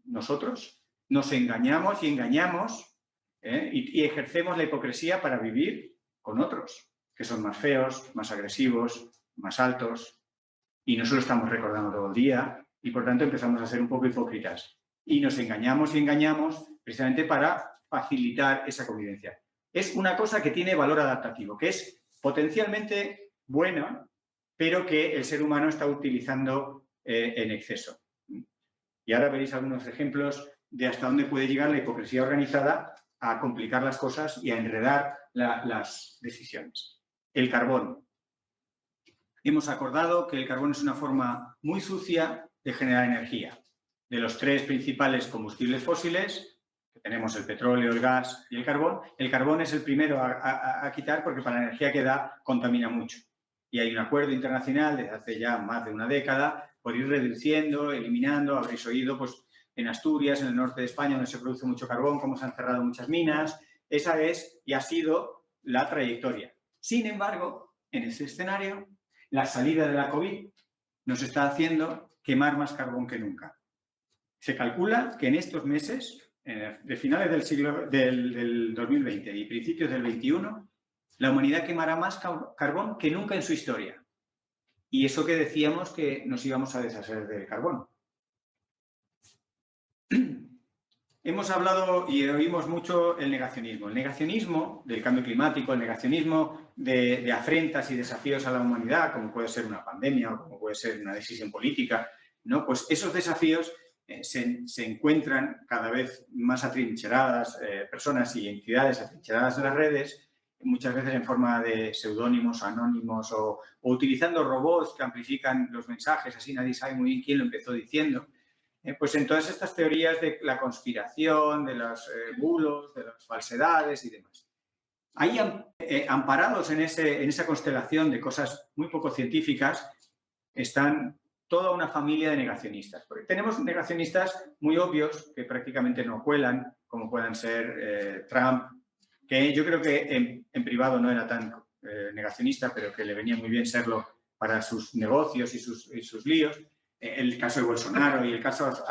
nosotros, nos engañamos y engañamos y ejercemos la hipocresía para vivir con otros, que son más feos, más agresivos, más altos, y no se lo estamos recordando todo el día, y por tanto empezamos a ser un poco hipócritas. Y nos engañamos y engañamos precisamente para facilitar esa convivencia. Es una cosa que tiene valor adaptativo, que es potencialmente buena, pero que el ser humano está utilizando en exceso. Y ahora veréis algunos ejemplos de hasta dónde puede llegar la hipocresía organizada a complicar las cosas y a enredar las decisiones. El carbón. Hemos acordado que el carbón es una forma muy sucia de generar energía. De los tres principales combustibles fósiles, que tenemos el petróleo, el gas y el carbón es el primero a quitar porque para la energía que da contamina mucho. Y hay un acuerdo internacional desde hace ya más de una década por ir reduciendo, eliminando. Habréis oído pues, en Asturias, en el norte de España, donde se produce mucho carbón, cómo se han cerrado muchas minas. Esa es y ha sido la trayectoria. Sin embargo, en ese escenario, la salida de la COVID nos está haciendo quemar más carbón que nunca. Se calcula que en estos meses, de finales del 2020 y principios del 21, la humanidad quemará más carbón que nunca en su historia. Y eso que decíamos que nos íbamos a deshacer del carbón. Hemos hablado y oímos mucho el negacionismo. El negacionismo del cambio climático, el negacionismo de afrentas y desafíos a la humanidad, como puede ser una pandemia o como puede ser una decisión política, ¿no? Pues esos desafíos se encuentran cada vez más atrincheradas, personas y entidades atrincheradas en las redes, muchas veces en forma de seudónimos, anónimos o utilizando robots que amplifican los mensajes, así nadie sabe muy bien quién lo empezó diciendo. Pues en todas estas teorías de la conspiración, de los bulos, de las falsedades y demás. Ahí amparados en esa constelación de cosas muy poco científicas están toda una familia de negacionistas. Porque tenemos negacionistas muy obvios que prácticamente no cuelan, como puedan ser Trump, que yo creo que en privado no era tan negacionista, pero que le venía muy bien serlo para sus negocios y sus líos. El caso de Bolsonaro y casos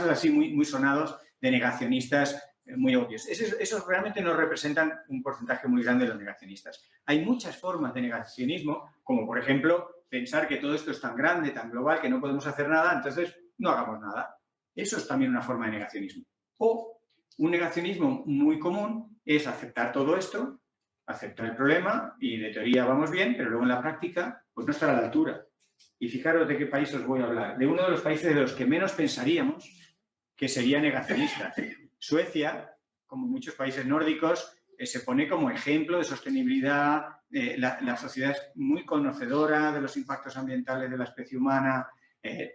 así muy sonados de negacionistas muy obvios. Esos realmente no representan un porcentaje muy grande de los negacionistas. Hay muchas formas de negacionismo, como por ejemplo pensar que todo esto es tan grande, tan global, que no podemos hacer nada, entonces no hagamos nada. Eso es también una forma de negacionismo. O un negacionismo muy común es aceptar todo esto, aceptar el problema y de teoría vamos bien, pero luego en la práctica pues no estar a la altura. Y fijaros de qué país os voy a hablar. De uno de los países de los que menos pensaríamos que sería negacionista. Suecia, como muchos países nórdicos, se pone como ejemplo de sostenibilidad. La sociedad es muy conocedora de los impactos ambientales de la especie humana,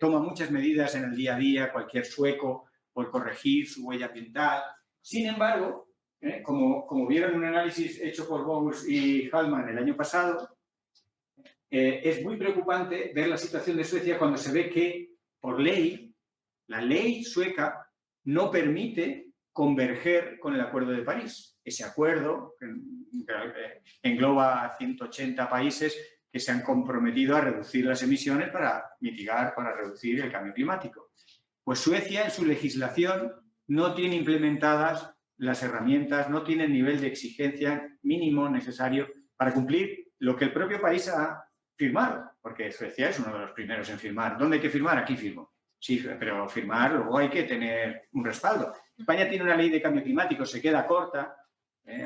toma muchas medidas en el día a día, cualquier sueco, por corregir su huella ambiental. Sin embargo, como vieron en un análisis hecho por Bowers y Hallman el año pasado, es muy preocupante ver la situación de Suecia cuando se ve que, por ley, la ley sueca no permite converger con el Acuerdo de París. Ese acuerdo engloba a 180 países que se han comprometido a reducir las emisiones para mitigar, para reducir el cambio climático. Pues Suecia, en su legislación, no tiene implementadas las herramientas, no tiene el nivel de exigencia mínimo necesario para cumplir lo que el propio país ha firmado, porque Suecia es uno de los primeros en firmar. ¿Dónde hay que firmar? Aquí firmo. Sí, pero firmar, luego hay que tener un respaldo. España tiene una ley de cambio climático, se queda corta,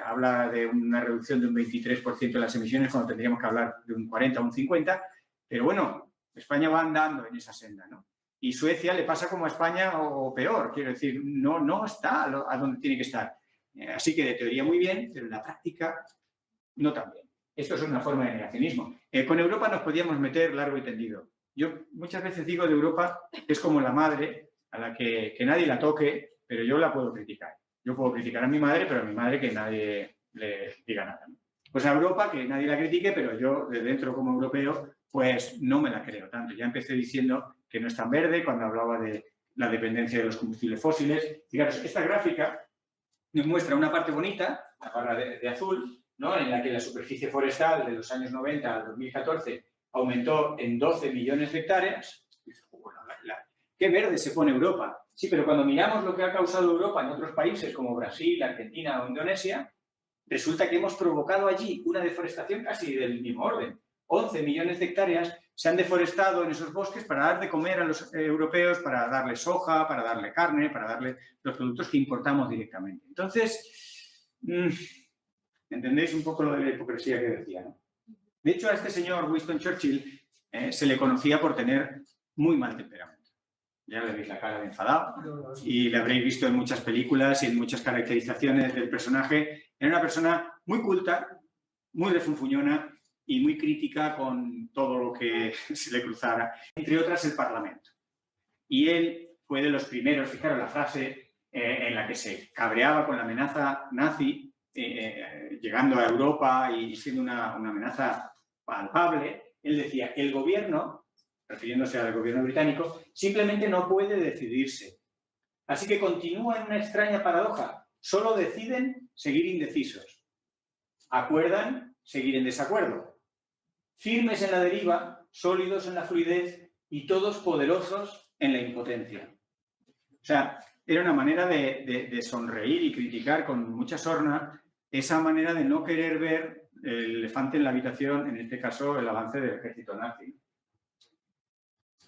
habla de una reducción de un 23% de las emisiones cuando tendríamos que hablar de un 40 o un 50, pero bueno, España va andando en esa senda, ¿no? Y Suecia le pasa como a España o peor, quiero decir, no está a donde tiene que estar. Así que de teoría muy bien, pero en la práctica no tan bien. Esto es una forma de negacionismo. Con Europa nos podíamos meter largo y tendido. Yo muchas veces digo de Europa que es como la madre a la que nadie la toque, pero yo la puedo criticar. Yo puedo criticar a mi madre, pero a mi madre que nadie le diga nada, ¿no? Pues a Europa que nadie la critique, pero yo de dentro como europeo, pues no me la creo tanto. Ya empecé diciendo que no es tan verde cuando hablaba de la dependencia de los combustibles fósiles. Fijaros, esta gráfica nos muestra una parte bonita, la barra de azul, ¿no?, en la que la superficie forestal de los años 90 al 2014 aumentó en 12 millones de hectáreas. ¡Qué verde se pone Europa! Sí, pero cuando miramos lo que ha causado Europa en otros países como Brasil, Argentina o Indonesia, resulta que hemos provocado allí una deforestación casi del mismo orden. 11 millones de hectáreas se han deforestado en esos bosques para dar de comer a los europeos, para darle soja, para darle carne, para darle los productos que importamos directamente. Entonces, ¿entendéis un poco lo de la hipocresía que decía, no? De hecho, a este señor Winston Churchill se le conocía por tener muy mal temperamento. Ya le veis la cara de enfadado y le habréis visto en muchas películas y en muchas caracterizaciones del personaje. Era una persona muy culta, muy refunfuñona y muy crítica con todo lo que se le cruzara, entre otras el Parlamento. Y él fue de los primeros, fijaros la frase en la que se cabreaba con la amenaza nazi, llegando a Europa y siendo una amenaza palpable. Él decía, el gobierno, refiriéndose al gobierno británico, simplemente no puede decidirse. Así que continúa en una extraña paradoja. Solo deciden seguir indecisos. Acuerdan seguir en desacuerdo. Firmes en la deriva, sólidos en la fluidez y todos poderosos en la impotencia. O sea, era una manera de sonreír y criticar con mucha sorna esa manera de no querer ver el elefante en la habitación, en este caso el avance del ejército nazi.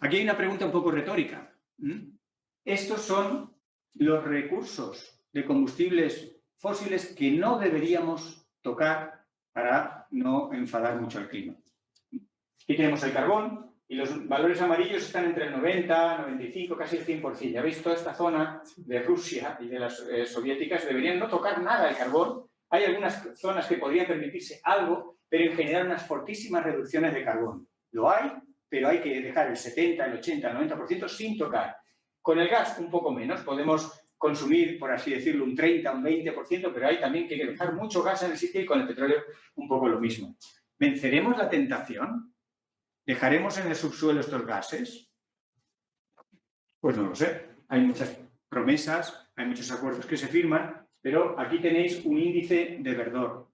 Aquí hay una pregunta un poco retórica. Estos son los recursos de combustibles fósiles que no deberíamos tocar para no enfadar mucho al clima. Aquí tenemos el carbón y los valores amarillos están entre el 90, 95, casi el 100%. Ya veis, toda esta zona de Rusia y de las soviéticas deberían no tocar nada el carbón. Hay algunas zonas que podrían permitirse algo, pero en general unas fortísimas reducciones de carbón. Lo hay, pero hay que dejar el 70, el 80, el 90% sin tocar. Con el gas un poco menos, podemos consumir, por así decirlo, un 30, un 20%, pero hay también que dejar mucho gas en el sitio y con el petróleo un poco lo mismo. ¿Venceremos la tentación? ¿Dejaremos en el subsuelo estos gases? Pues no lo sé. Hay muchas promesas, hay muchos acuerdos que se firman, pero aquí tenéis un índice de verdor.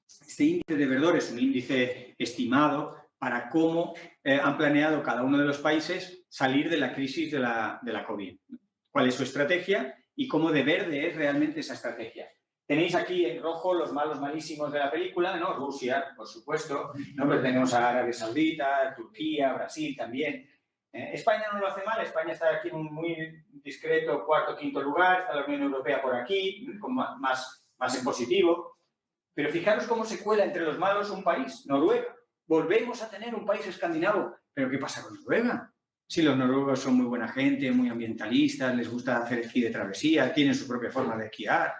Este índice de verdor es un índice estimado para cómo han planeado cada uno de los países salir de la crisis de la COVID. ¿Cuál es su estrategia y cómo de verde es realmente esa estrategia? Tenéis aquí en rojo los malos malísimos de la película, ¿no? Rusia, por supuesto, ¿no? Pero tenemos a Arabia Saudita, Turquía, Brasil también. España no lo hace mal, España está aquí en un muy discreto cuarto, quinto lugar, está la Unión Europea por aquí, con más en positivo. Pero fijaros cómo se cuela entre los malos un país, Noruega. Volvemos a tener un país escandinavo. ¿Pero qué pasa con Noruega? Si los noruegos son muy buena gente, muy ambientalistas, les gusta hacer esquí de travesía, tienen su propia forma de esquiar.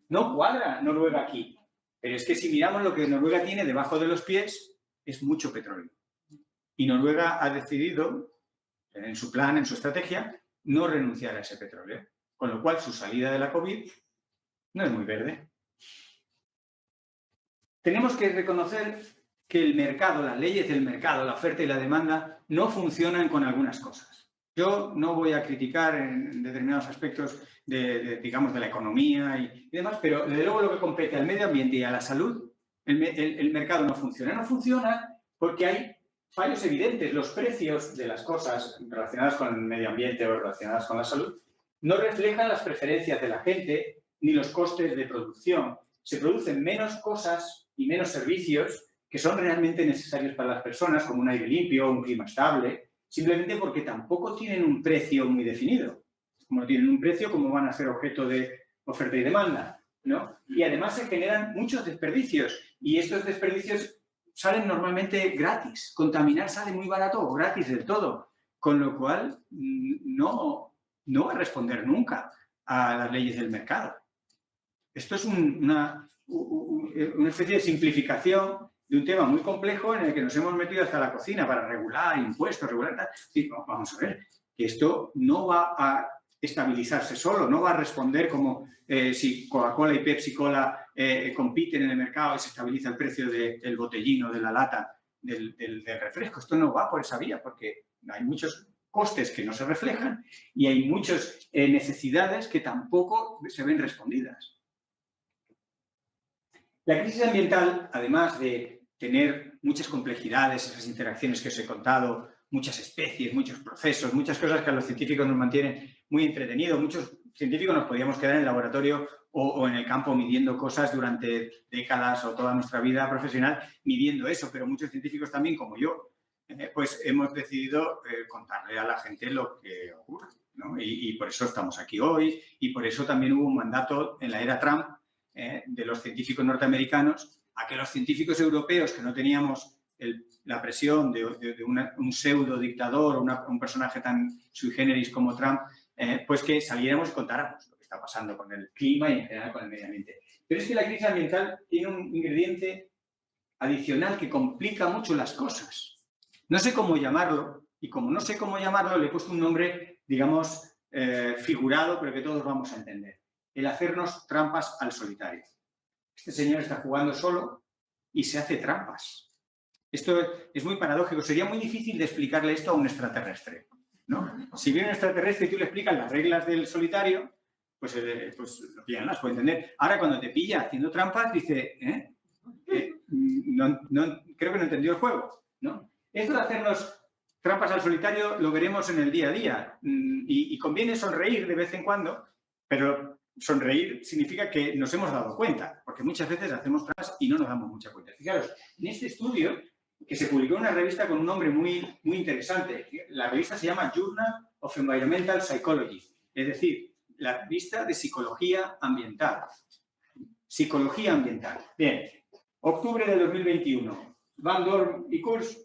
No cuadra Noruega aquí. Pero es que si miramos lo que Noruega tiene debajo de los pies, es mucho petróleo. Y Noruega ha decidido, en su plan, en su estrategia, no renunciar a ese petróleo. Con lo cual, su salida de la COVID no es muy verde. Tenemos que reconocer que el mercado, las leyes del mercado, la oferta y la demanda, no funcionan con algunas cosas. Yo no voy a criticar en determinados aspectos digamos, de la economía y demás, pero desde luego lo que compete al medio ambiente y a la salud, el mercado no funciona. No funciona porque hay fallos evidentes. Los precios de las cosas relacionadas con el medio ambiente o relacionadas con la salud no reflejan las preferencias de la gente ni los costes de producción. Se producen menos cosas y menos servicios que son realmente necesarios para las personas, como un aire limpio, un clima estable, simplemente porque tampoco tienen un precio muy definido. Como no tienen un precio, ¿cómo van a ser objeto de oferta y demanda? ¿No? Y además se generan muchos desperdicios y estos desperdicios salen normalmente gratis. Contaminar sale muy barato o gratis del todo, con lo cual no va a responder nunca a las leyes del mercado. Esto es una especie de simplificación de un tema muy complejo en el que nos hemos metido hasta la cocina para regular impuestos, regular... Y vamos a ver, que esto no va a estabilizarse solo, no va a responder como si Coca-Cola y Pepsi-Cola compiten en el mercado y se estabiliza el precio del botellín o de la lata del refresco. Esto no va por esa vía porque hay muchos costes que no se reflejan y hay muchas necesidades que tampoco se ven respondidas. La crisis ambiental, además de tener muchas complejidades, esas interacciones que os he contado, muchas especies, muchos procesos, muchas cosas que a los científicos nos mantienen muy entretenidos. Muchos científicos nos podíamos quedar en el laboratorio o en el campo midiendo cosas durante décadas o toda nuestra vida profesional midiendo eso, pero muchos científicos también, como yo, pues hemos decidido contarle a la gente lo que ocurre, ¿no? Y por eso estamos aquí hoy y por eso también hubo un mandato en la era Trump de los científicos norteamericanos a que los científicos europeos que no teníamos la presión de un pseudo dictador o un personaje tan sui generis como Trump, pues que saliéramos y contáramos lo que está pasando con el clima y en general con el medio ambiente. Pero es que la crisis ambiental tiene un ingrediente adicional que complica mucho las cosas. No sé cómo llamarlo y como no sé cómo llamarlo le he puesto un nombre, digamos, figurado, pero que todos vamos a entender. El hacernos trampas al solitario. Este señor está jugando solo y se hace trampas. Esto es muy paradójico. Sería muy difícil de explicarle esto a un extraterrestre, ¿no? Si viene un extraterrestre y tú le explicas las reglas del solitario, pues lo pillan, las puede entender. Ahora, cuando te pilla haciendo trampas, dice, creo que no entendió el juego, ¿no? Esto de hacernos trampas al solitario lo veremos en el día a día. Y conviene sonreír de vez en cuando, pero sonreír significa que nos hemos dado cuenta, porque muchas veces hacemos trampas y no nos damos mucha cuenta. Fijaros, en este estudio, que se publicó en una revista con un nombre muy interesante, la revista se llama Journal of Environmental Psychology, es decir, la revista de psicología ambiental. Psicología ambiental. Bien, octubre de 2021. Van Dorn y Kurz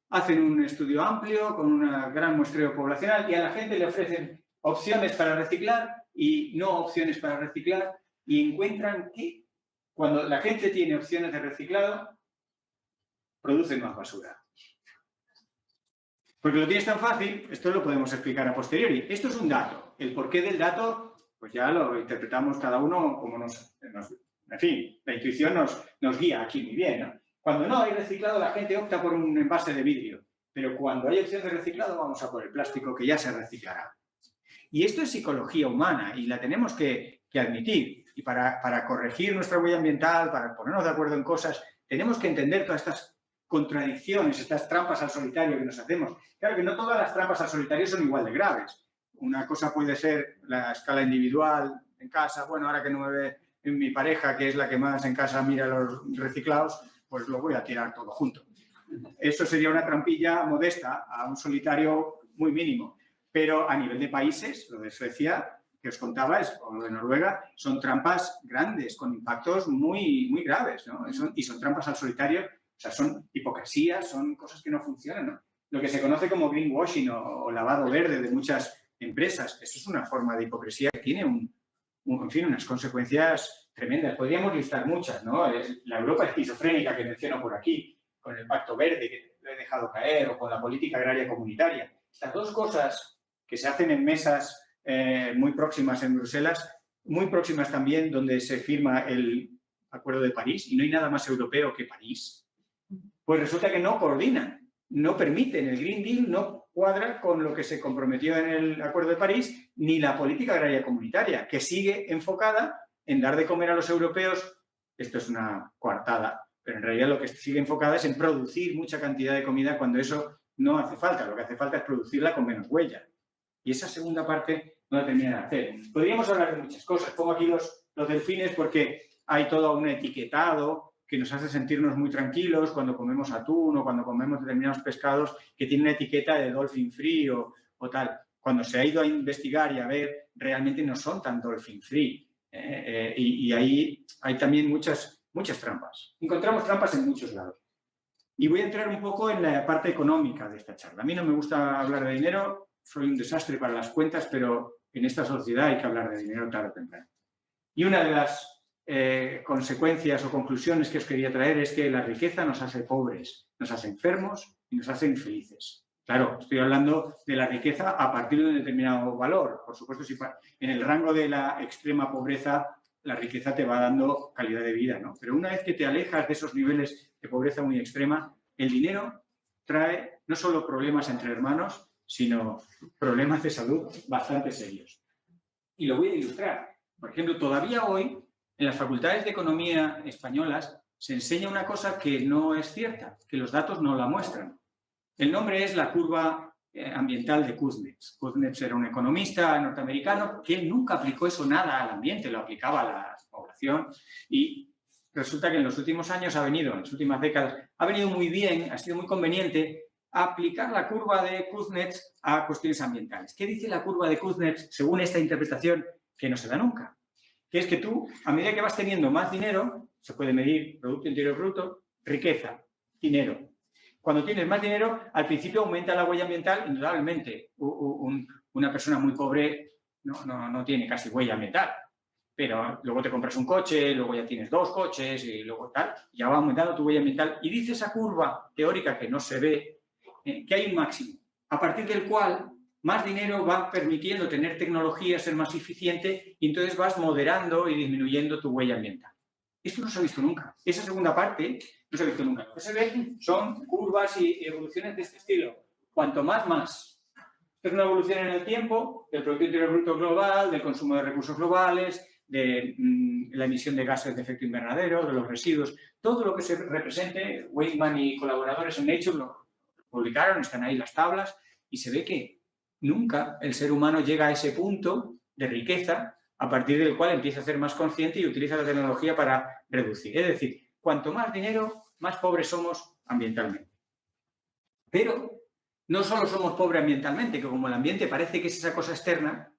hacen un estudio amplio con un gran muestreo poblacional y a la gente le ofrecen opciones para reciclar y no opciones para reciclar y encuentran que cuando la gente tiene opciones de reciclado, producen más basura. Porque lo tienes tan fácil, esto lo podemos explicar a posteriori. Esto es un dato. El porqué del dato, pues ya lo interpretamos cada uno como en fin, la intuición nos guía aquí muy bien, ¿no? Cuando no hay reciclado, la gente opta por un envase de vidrio. Pero cuando hay opción de reciclado, vamos a por el plástico que ya se reciclará. Y esto es psicología humana y la tenemos que admitir. Y para corregir nuestra huella ambiental, para ponernos de acuerdo en cosas, tenemos que entender todas estas contradicciones, estas trampas al solitario que nos hacemos. Claro que no todas las trampas al solitario son igual de graves. Una cosa puede ser la escala individual en casa. Bueno, ahora que no me ve mi pareja, que es la que más en casa mira los reciclados, pues lo voy a tirar todo junto. Eso sería una trampilla modesta a un solitario muy mínimo. Pero a nivel de países, lo de Suecia, que os contaba, o lo de Noruega, son trampas grandes, con impactos muy graves, ¿no? Y son trampas al solitario, o sea, son hipocresías, son cosas que no funcionan, ¿no? Lo que se conoce como greenwashing o lavado verde de muchas empresas, eso es una forma de hipocresía que tiene en fin, unas consecuencias tremendas. Podríamos listar muchas, ¿no? La Europa esquizofrénica que menciono por aquí, con el Pacto Verde que lo he dejado caer, o con la política agraria comunitaria. Estas dos cosas que se hacen en mesas muy próximas en Bruselas, muy próximas también donde se firma el Acuerdo de París, y no hay nada más europeo que París, pues resulta que no coordinan, no permiten. El Green Deal no cuadra con lo que se comprometió en el Acuerdo de París, ni la política agraria comunitaria, que sigue enfocada en dar de comer a los europeos. Esto es una coartada, pero en realidad lo que sigue enfocada es en producir mucha cantidad de comida cuando eso no hace falta. Lo que hace falta es producirla con menos huella. Y esa segunda parte no la termina de hacer. Podríamos hablar de muchas cosas. Pongo aquí los delfines porque hay todo un etiquetado que nos hace sentirnos muy tranquilos cuando comemos atún o cuando comemos determinados pescados que tienen una etiqueta de dolphin free o tal. Cuando se ha ido a investigar y a ver, realmente no son tan dolphin free. Y ahí hay también muchas trampas. Encontramos trampas en muchos lados. Y voy a entrar un poco en la parte económica de esta charla. A mí no me gusta hablar de dinero, soy un desastre para las cuentas, pero en esta sociedad hay que hablar de dinero tarde o temprano. Y una de las consecuencias o conclusiones que os quería traer es que la riqueza nos hace pobres, nos hace enfermos y nos hace infelices. Claro, estoy hablando de la riqueza a partir de un determinado valor. Por supuesto, si en el rango de la extrema pobreza la riqueza te va dando calidad de vida, ¿no? Pero una vez que te alejas de esos niveles de pobreza muy extrema, el dinero trae no solo problemas entre hermanos, sino problemas de salud bastante serios. Y lo voy a ilustrar. Por ejemplo, todavía hoy, en las facultades de economía españolas, se enseña una cosa que no es cierta, que los datos no la muestran. El nombre es la curva ambiental de Kuznets. Kuznets era un economista norteamericano que él nunca aplicó eso nada al ambiente, lo aplicaba a la población y resulta que en los últimos años en las últimas décadas, ha venido muy bien, ha sido muy conveniente aplicar la curva de Kuznets a cuestiones ambientales. ¿Qué dice la curva de Kuznets según esta interpretación que no se da nunca? Que es que tú, a medida que vas teniendo más dinero, se puede medir Producto Interior Bruto, riqueza, dinero. Cuando tienes más dinero, al principio aumenta la huella ambiental, indudablemente. Una persona muy pobre no tiene casi huella ambiental, pero luego te compras un coche, luego ya tienes 2 coches y luego tal, ya va aumentando tu huella ambiental. Y dice esa curva teórica que no se ve, que hay un máximo, a partir del cual más dinero va permitiendo tener tecnología, ser más eficiente y entonces vas moderando y disminuyendo tu huella ambiental. Esto no se ha visto nunca. Esa segunda parte no se ha visto nunca. Lo que se ve son curvas y evoluciones de este estilo. Cuanto más. Esto es una evolución en el tiempo del Producto Interior Bruto global, del consumo de recursos globales, de la emisión de gases de efecto invernadero, de los residuos. Todo lo que se represente, Weizmann y colaboradores en Nature lo publicaron, están ahí las tablas, y se ve que nunca el ser humano llega a ese punto de riqueza a partir del cual empieza a ser más consciente y utiliza la tecnología para reducir. Es decir, cuanto más dinero, más pobres somos ambientalmente. Pero no solo somos pobres ambientalmente, que como el ambiente parece que es esa cosa externa,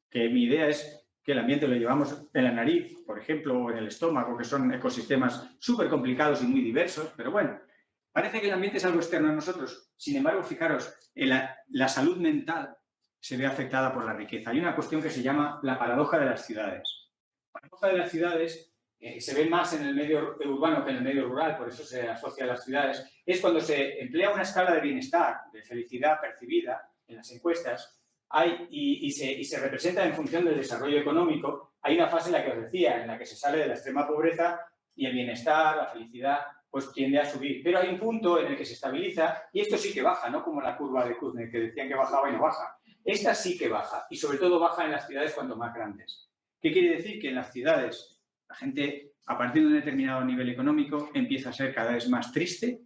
que mi idea es que el ambiente lo llevamos en la nariz, por ejemplo, o en el estómago, que son ecosistemas súper complicados y muy diversos, pero bueno, parece que el ambiente es algo externo a nosotros. Sin embargo, fijaros, la salud mental se ve afectada por la riqueza. Hay una cuestión que se llama la paradoja de las ciudades. La paradoja de las ciudades se ve más en el medio urbano que en el medio rural, por eso se asocia a las ciudades, es cuando se emplea una escala de bienestar, de felicidad percibida en las encuestas, y se representa en función del desarrollo económico. Hay una fase en la que os decía, en la que se sale de la extrema pobreza y el bienestar, la felicidad, pues tiende a subir. Pero hay un punto en el que se estabiliza y esto sí que baja, no como la curva de Kuznets, que decían que bajaba y no baja. Esta sí que baja y sobre todo baja en las ciudades cuanto más grandes. ¿Qué quiere decir? Que en las ciudades la gente, a partir de un determinado nivel económico, empieza a ser cada vez más triste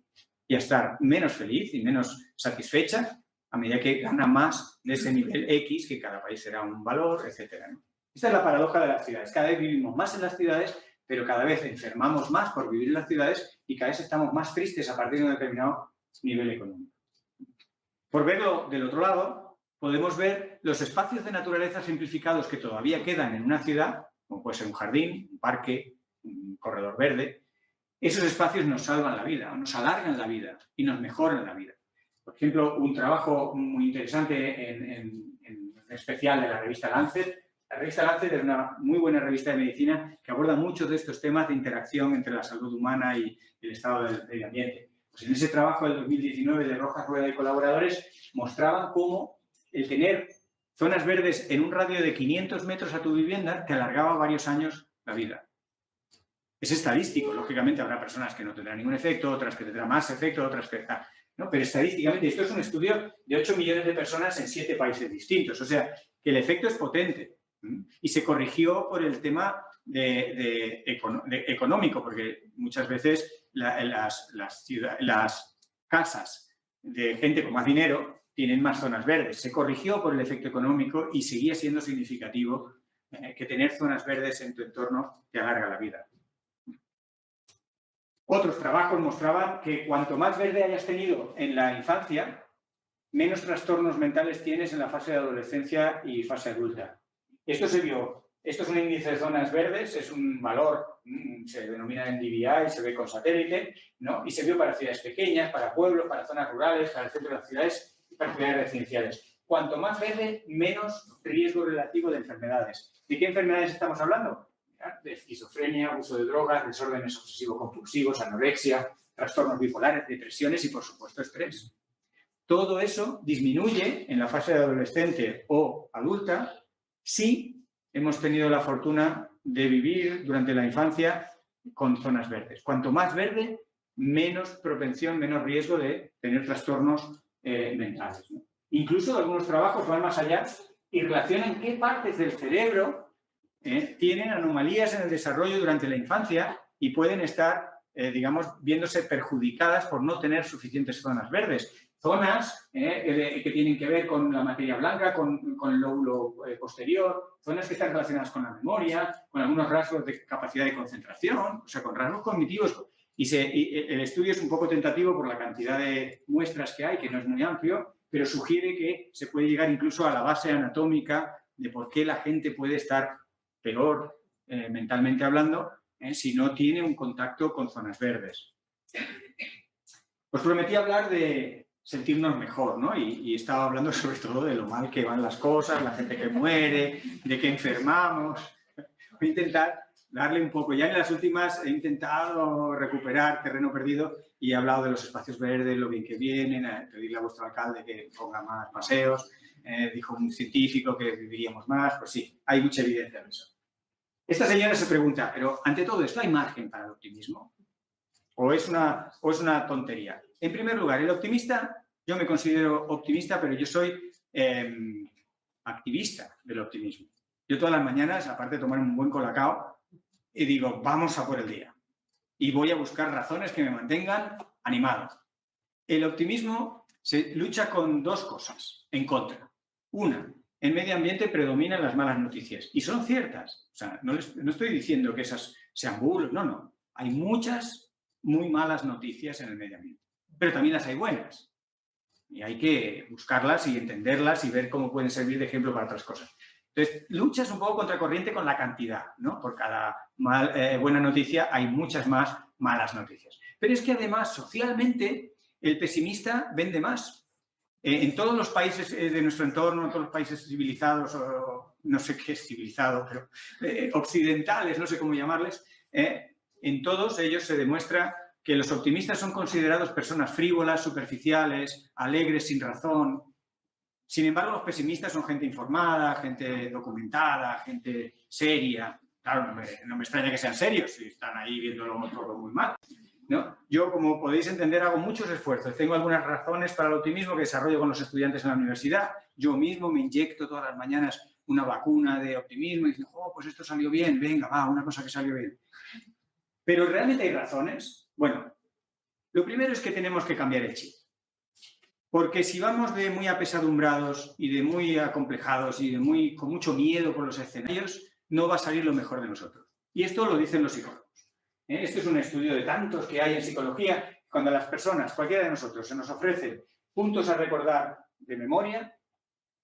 y a estar menos feliz y menos satisfecha a medida que gana más de ese nivel X, que cada país será un valor, etc., ¿no? Esta es la paradoja de las ciudades. Cada vez vivimos más en las ciudades, pero cada vez enfermamos más por vivir en las ciudades y cada vez estamos más tristes a partir de un determinado nivel económico. Por verlo del otro lado, podemos ver los espacios de naturaleza simplificados que todavía quedan en una ciudad, como puede ser un jardín, un parque, un corredor verde. Esos espacios nos salvan la vida, nos alargan la vida y nos mejoran la vida. Por ejemplo, un trabajo muy interesante en especial de la revista Lancet. La revista Lancet es una muy buena revista de medicina que aborda muchos de estos temas de interacción entre la salud humana y el estado del medio ambiente. Pues en ese trabajo del 2019 de Rojas Rueda y colaboradores mostraban cómo el tener zonas verdes en un radio de 500 metros a tu vivienda te alargaba varios años la vida. Es estadístico, lógicamente habrá personas que no tendrán ningún efecto, otras que tendrán más efecto, otras que... ¿no? Pero estadísticamente, esto es un estudio de 8 millones de personas en 7 países distintos. O sea, que el efecto es potente. Y se corrigió por el tema económico, porque muchas veces las casas de gente con más dinero tienen más zonas verdes. Se corrigió por el efecto económico y seguía siendo significativo que tener zonas verdes en tu entorno te alarga la vida. Otros trabajos mostraban que cuanto más verde hayas tenido en la infancia, menos trastornos mentales tienes en la fase de adolescencia y fase adulta. Esto se vio. Esto es un índice de zonas verdes, es un valor, se denomina NDVI, se ve con satélite, ¿no? Y se vio para ciudades pequeñas, para pueblos, para zonas rurales, para el centro de las ciudades y para ciudades residenciales. Cuanto más verde, menos riesgo relativo de enfermedades. ¿De qué enfermedades estamos hablando? De esquizofrenia, uso de drogas, desórdenes obsesivo-compulsivos, anorexia, trastornos bipolares, depresiones y, por supuesto, estrés. Todo eso disminuye en la fase de adolescente o adulta si hemos tenido la fortuna de vivir durante la infancia con zonas verdes. Cuanto más verde, menos propensión, menos riesgo de tener trastornos mentales, ¿no? Incluso algunos trabajos van más allá y relacionan qué partes del cerebro tienen anomalías en el desarrollo durante la infancia y pueden estar, digamos, viéndose perjudicadas por no tener suficientes zonas verdes. Zonas que tienen que ver con la materia blanca, con el lóbulo posterior, zonas que están relacionadas con la memoria, con algunos rasgos de capacidad de concentración, o sea, con rasgos cognitivos. Y el estudio es un poco tentativo por la cantidad de muestras que hay, que no es muy amplio, pero sugiere que se puede llegar incluso a la base anatómica de por qué la gente puede estar peor mentalmente hablando si no tiene un contacto con zonas verdes. Os prometí hablar de sentirnos mejor, ¿no? Y estaba hablando sobre todo de lo mal que van las cosas, la gente que muere, de que enfermamos. Voy a intentar darle un poco. Ya en las últimas he intentado recuperar terreno perdido y he hablado de los espacios verdes, lo bien que vienen, pedirle a vuestro alcalde que ponga más paseos. Dijo un científico que viviríamos más. Pues sí, hay mucha evidencia de eso. Esta señora se pregunta, pero ante todo esto, ¿hay margen para el optimismo? ¿O es una tontería? En primer lugar, el optimista, yo me considero optimista, pero yo soy activista del optimismo. Yo todas las mañanas, aparte de tomar un buen colacao, y digo, vamos a por el día. Y voy a buscar razones que me mantengan animado. El optimismo se lucha con dos cosas en contra. Una, en medio ambiente predominan las malas noticias. Y son ciertas. O sea, no estoy diciendo que esas sean bulos, no. Hay muchas muy malas noticias en el medio ambiente. Pero también las hay buenas. Y hay que buscarlas y entenderlas y ver cómo pueden servir de ejemplo para otras cosas. Entonces, luchas un poco contracorriente con la cantidad, ¿no? Por cada buena noticia hay muchas más malas noticias. Pero es que además, socialmente, el pesimista vende más. En todos los países de nuestro entorno, en todos los países civilizados, o no sé qué es civilizado, pero occidentales, no sé cómo llamarles, en todos ellos se demuestra que los optimistas son considerados personas frívolas, superficiales, alegres sin razón. Sin embargo, los pesimistas son gente informada, gente documentada, gente seria. Claro, no me extraña que sean serios si están ahí viéndolo todo muy mal, ¿no? Yo, como podéis entender, hago muchos esfuerzos. Tengo algunas razones para el optimismo que desarrollo con los estudiantes en la universidad. Yo mismo me inyecto todas las mañanas una vacuna de optimismo y digo, oh, pues esto salió bien, venga, va, una cosa que salió bien. Pero ¿realmente hay razones? Bueno, lo primero es que tenemos que cambiar el chip. Porque si vamos de muy apesadumbrados y de muy acomplejados y con mucho miedo por los escenarios, no va a salir lo mejor de nosotros. Y esto lo dicen los psicólogos. Este es un estudio de tantos que hay en psicología. Cuando a las personas, cualquiera de nosotros, se nos ofrecen puntos a recordar de memoria,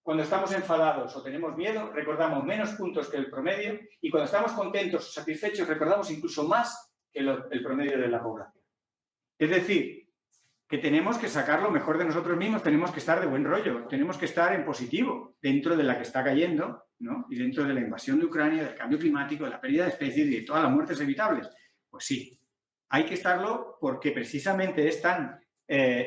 cuando estamos enfadados o tenemos miedo, recordamos menos puntos que el promedio, y cuando estamos contentos o satisfechos, recordamos incluso más que el promedio de la población. Es decir, que tenemos que sacar lo mejor de nosotros mismos, tenemos que estar de buen rollo, tenemos que estar en positivo dentro de la que está cayendo, ¿no? Y dentro de la invasión de Ucrania, del cambio climático, de la pérdida de especies y de todas las muertes evitables. Pues sí, hay que estarlo porque precisamente es tan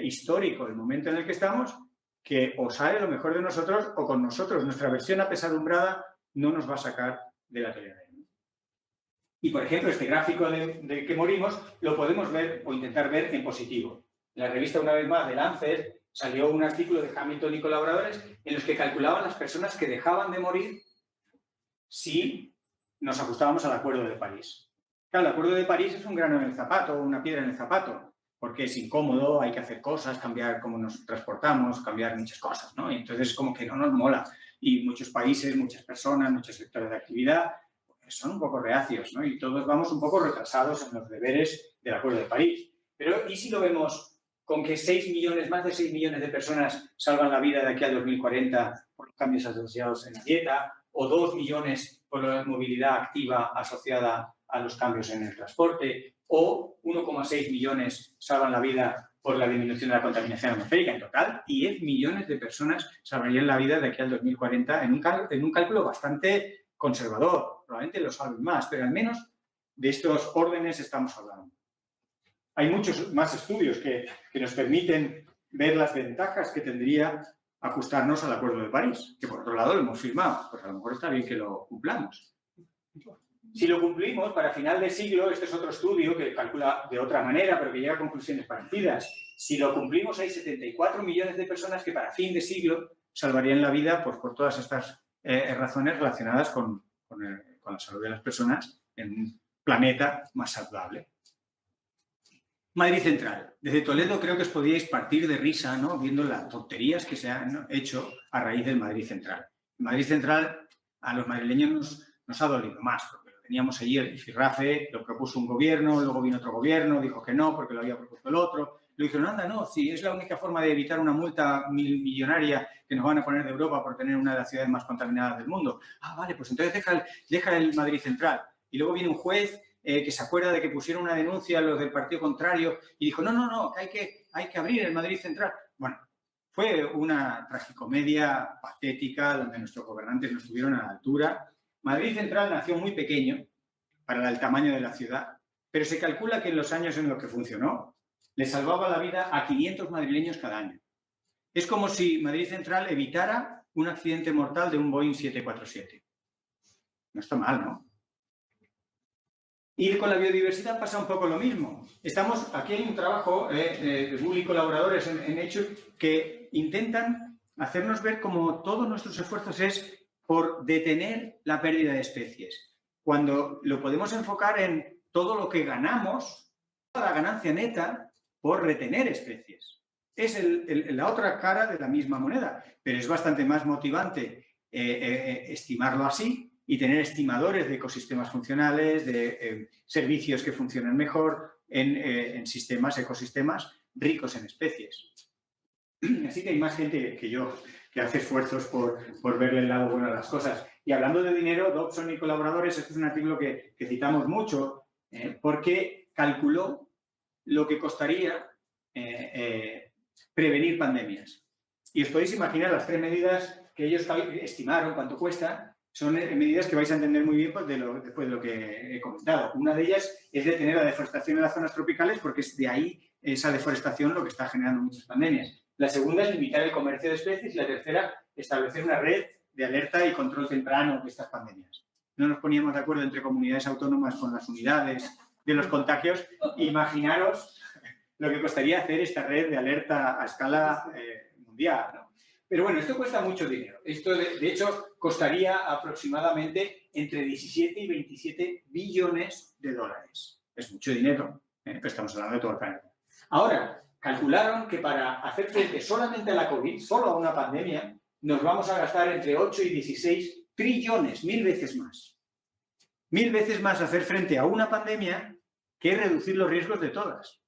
histórico el momento en el que estamos que o sale lo mejor de nosotros o con nosotros nuestra versión apesadumbrada no nos va a sacar de la televisión. Y, por ejemplo, este gráfico de que morimos lo podemos ver o intentar ver en positivo. En la revista, una vez más, de Lancet, salió un artículo de Hamilton y colaboradores en los que calculaban las personas que dejaban de morir si nos ajustábamos al Acuerdo de París. Claro, el Acuerdo de París es un grano en el zapato, una piedra en el zapato, porque es incómodo, hay que hacer cosas, cambiar cómo nos transportamos, cambiar muchas cosas, ¿no? Y entonces como que no nos mola. Y muchos países, muchas personas, muchos sectores de actividad pues son un poco reacios, ¿no? Y todos vamos un poco retrasados en los deberes del Acuerdo de París. Pero ¿y si lo vemos con que 6 millones, más de 6 millones de personas salvan la vida de aquí al 2040 por los cambios asociados en la dieta, o 2 millones por la movilidad activa asociada a los cambios en el transporte, o 1,6 millones salvan la vida por la disminución de la contaminación atmosférica? En total, 10 millones de personas salvarían la vida de aquí al 2040 en un cálculo bastante conservador. Probablemente lo salven más, pero al menos de estos órdenes estamos hablando. Hay muchos más estudios que nos permiten ver las ventajas que tendría ajustarnos al Acuerdo de París, que por otro lado lo hemos firmado, pues a lo mejor está bien que lo cumplamos. Si lo cumplimos, para final de siglo, este es otro estudio que calcula de otra manera, pero que llega a conclusiones parecidas. Si lo cumplimos, hay 74 millones de personas que para fin de siglo salvarían la vida pues, por todas estas razones relacionadas con la salud de las personas en un planeta más saludable. Madrid Central. Desde Toledo creo que os podíais partir de risa, ¿no? Viendo las tonterías que se han hecho a raíz del Madrid Central. El Madrid Central a los madrileños nos ha dolido más, porque lo teníamos allí, el rifirrafe, lo propuso un gobierno, luego vino otro gobierno, dijo que no, porque lo había propuesto el otro. Lo dijeron, anda, no, sí, es la única forma de evitar una multa millonaria que nos van a poner de Europa por tener una de las ciudades más contaminadas del mundo. Ah, vale, pues entonces deja el Madrid Central. Y luego viene un juez que se acuerda de que pusieron una denuncia a los del partido contrario y dijo, no, que hay que abrir el Madrid Central. Bueno, fue una tragicomedia patética donde nuestros gobernantes no estuvieron a la altura. Madrid Central nació muy pequeño para el tamaño de la ciudad, pero se calcula que en los años en los que funcionó le salvaba la vida a 500 madrileños cada año. Es como si Madrid Central evitara un accidente mortal de un Boeing 747. No está mal, ¿no? Y con la biodiversidad pasa un poco lo mismo. Aquí hay un trabajo de Bull y colaboradores en Nature que intentan hacernos ver cómo todos nuestros esfuerzos es por detener la pérdida de especies. Cuando lo podemos enfocar en todo lo que ganamos, toda la ganancia neta por retener especies. Es la otra cara de la misma moneda, pero es bastante más motivante estimarlo así y tener estimadores de ecosistemas funcionales, de servicios que funcionan mejor en ecosistemas ricos en especies. Así que hay más gente que yo que hace esfuerzos por verle el lado bueno a las cosas. Y hablando de dinero, Dobson y colaboradores, este es un artículo que citamos mucho porque calculó lo que costaría prevenir pandemias. Y os podéis imaginar las 3 medidas que ellos estimaron cuánto cuesta. Son medidas que vais a entender muy bien después de lo que he comentado. Una de ellas es detener la deforestación en las zonas tropicales porque es de ahí esa deforestación lo que está generando muchas pandemias. La segunda es limitar el comercio de especies y la tercera, establecer una red de alerta y control temprano de estas pandemias. No nos poníamos de acuerdo entre comunidades autónomas con las unidades de los contagios. Imaginaros lo que costaría hacer esta red de alerta a escala mundial, ¿no? Pero bueno, esto cuesta mucho dinero. Esto, de hecho, costaría aproximadamente entre 17 y 27 billones de dólares. Es mucho dinero, pero estamos hablando de todo el planeta. Ahora, calcularon que para hacer frente solamente a la COVID, solo a una pandemia, nos vamos a gastar entre 8 y 16 trillones, 1000 veces más. 1000 veces más hacer frente a una pandemia que reducir los riesgos de todas.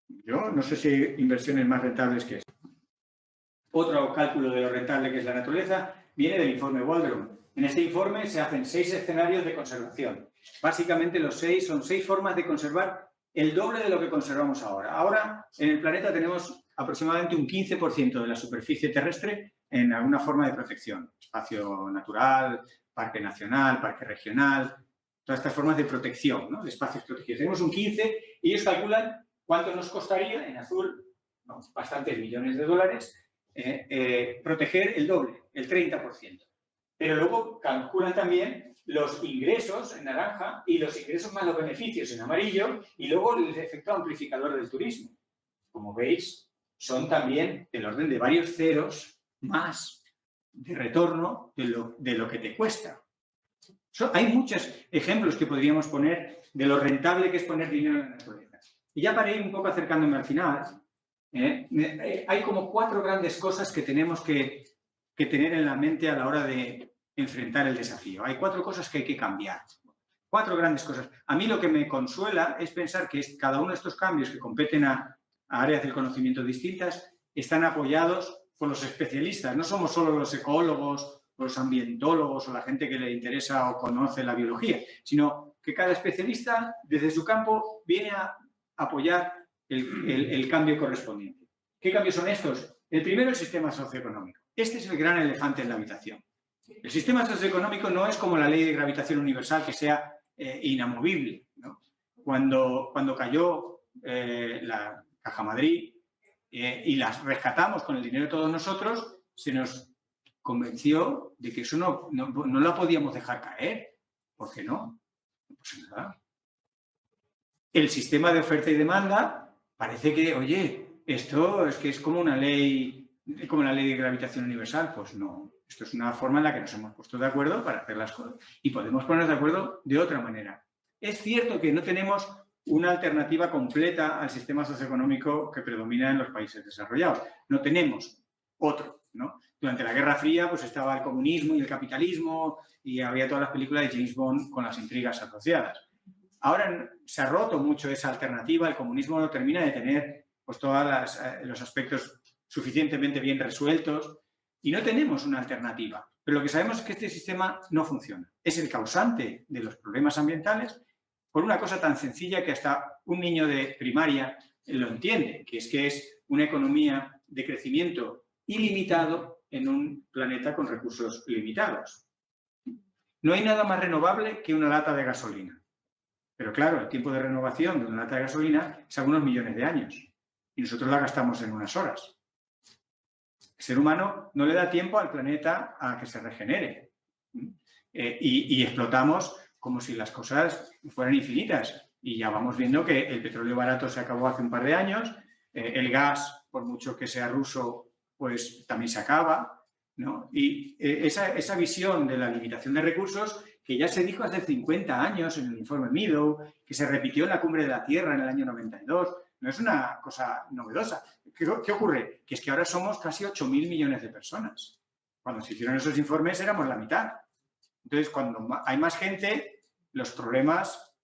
Yo no sé si hay inversiones más rentables que esta. Otro cálculo de lo rentable que es la naturaleza viene del informe Waldron. En este informe se hacen 6 escenarios de conservación. Básicamente los 6 son 6 formas de conservar el doble de lo que conservamos ahora. Ahora en el planeta tenemos aproximadamente un 15% de la superficie terrestre en alguna forma de protección. Espacio natural, parque nacional, parque regional, todas estas formas de protección, ¿no? De espacios protegidos. Tenemos un 15% y ellos calculan cuánto nos costaría, en azul, bastantes millones de dólares, proteger el doble, el 30%. Pero luego calculan también los ingresos en naranja y los ingresos más los beneficios en amarillo y luego el efecto amplificador del turismo. Como veis, son también del orden de varios ceros más de retorno de lo que te cuesta. Hay muchos ejemplos que podríamos poner de lo rentable que es poner dinero en la naturaleza. Y ya para ir un poco acercándome al final, hay como 4 grandes cosas que tenemos que tener en la mente a la hora de enfrentar el desafío. Hay 4 cosas que hay que cambiar. 4 grandes cosas. A mí lo que me consuela es pensar que cada uno de estos cambios que competen a áreas del conocimiento distintas están apoyados por los especialistas. No somos solo los ecólogos, los ambientólogos o la gente que le interesa o conoce la biología, sino que cada especialista desde su campo viene a apoyar el cambio correspondiente. ¿Qué cambios son estos? El primero, el sistema socioeconómico. Este es el gran elefante en la habitación. El sistema socioeconómico no es como la ley de gravitación universal que sea inamovible, ¿no? Cuando cayó la Caja Madrid y las rescatamos con el dinero de todos nosotros, se nos convenció de que eso no la podíamos dejar caer. ¿Por qué no? Pues nada. El sistema de oferta y demanda parece que, oye, esto es que es como una ley, como la ley de gravitación universal. Pues no. Esto es una forma en la que nos hemos puesto de acuerdo para hacer las cosas. Y podemos ponernos de acuerdo de otra manera. Es cierto que no tenemos una alternativa completa al sistema socioeconómico que predomina en los países desarrollados. No tenemos otro, ¿no? Durante la Guerra Fría pues estaba el comunismo y el capitalismo y había todas las películas de James Bond con las intrigas asociadas. Ahora se ha roto mucho esa alternativa, el comunismo no termina de tener pues, todos los aspectos suficientemente bien resueltos y no tenemos una alternativa. Pero lo que sabemos es que este sistema no funciona. Es el causante de los problemas ambientales por una cosa tan sencilla que hasta un niño de primaria lo entiende, que es una economía de crecimiento ilimitado en un planeta con recursos limitados. No hay nada más renovable que una lata de gasolina. Pero claro, el tiempo de renovación de una lata de gasolina es algunos millones de años y nosotros la gastamos en unas horas. El ser humano no le da tiempo al planeta a que se regenere y explotamos como si las cosas fueran infinitas. Y ya vamos viendo que el petróleo barato se acabó hace un par de años, el gas, por mucho que sea ruso, pues también se acaba, ¿no? Y esa visión de la limitación de recursos que ya se dijo hace 50 años en el informe Meadow, que se repitió en la Cumbre de la Tierra en el año 92, no es una cosa novedosa. ¿Qué ocurre? Que es que ahora somos casi 8.000 millones de personas. Cuando se hicieron esos informes éramos la mitad. Entonces, cuando hay más gente, los problemas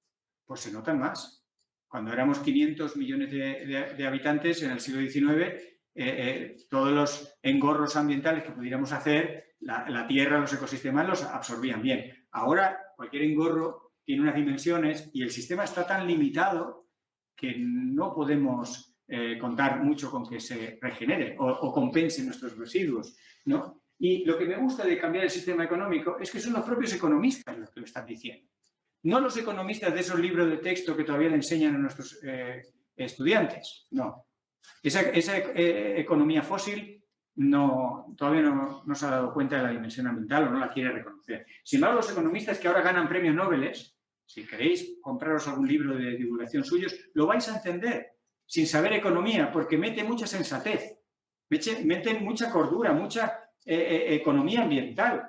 pues, se notan más. Cuando éramos 500 millones de habitantes en el siglo XIX, todos los engorros ambientales que pudiéramos hacer, la tierra, los ecosistemas los absorbían bien. Ahora, cualquier engorro tiene unas dimensiones y el sistema está tan limitado que no podemos contar mucho con que se regenere o compense nuestros residuos, ¿no? Y lo que me gusta de cambiar el sistema económico es que son los propios economistas los que lo están diciendo. No los economistas de esos libros de texto que todavía le enseñan a nuestros estudiantes, no. Esa economía fósil todavía no se ha dado cuenta de la dimensión ambiental o no la quiere reconocer. Sin embargo, los economistas que ahora ganan premios Nobel, si queréis compraros algún libro de divulgación suyos, lo vais a entender sin saber economía, porque mete mucha sensatez, mete mucha cordura, mucha economía ambiental.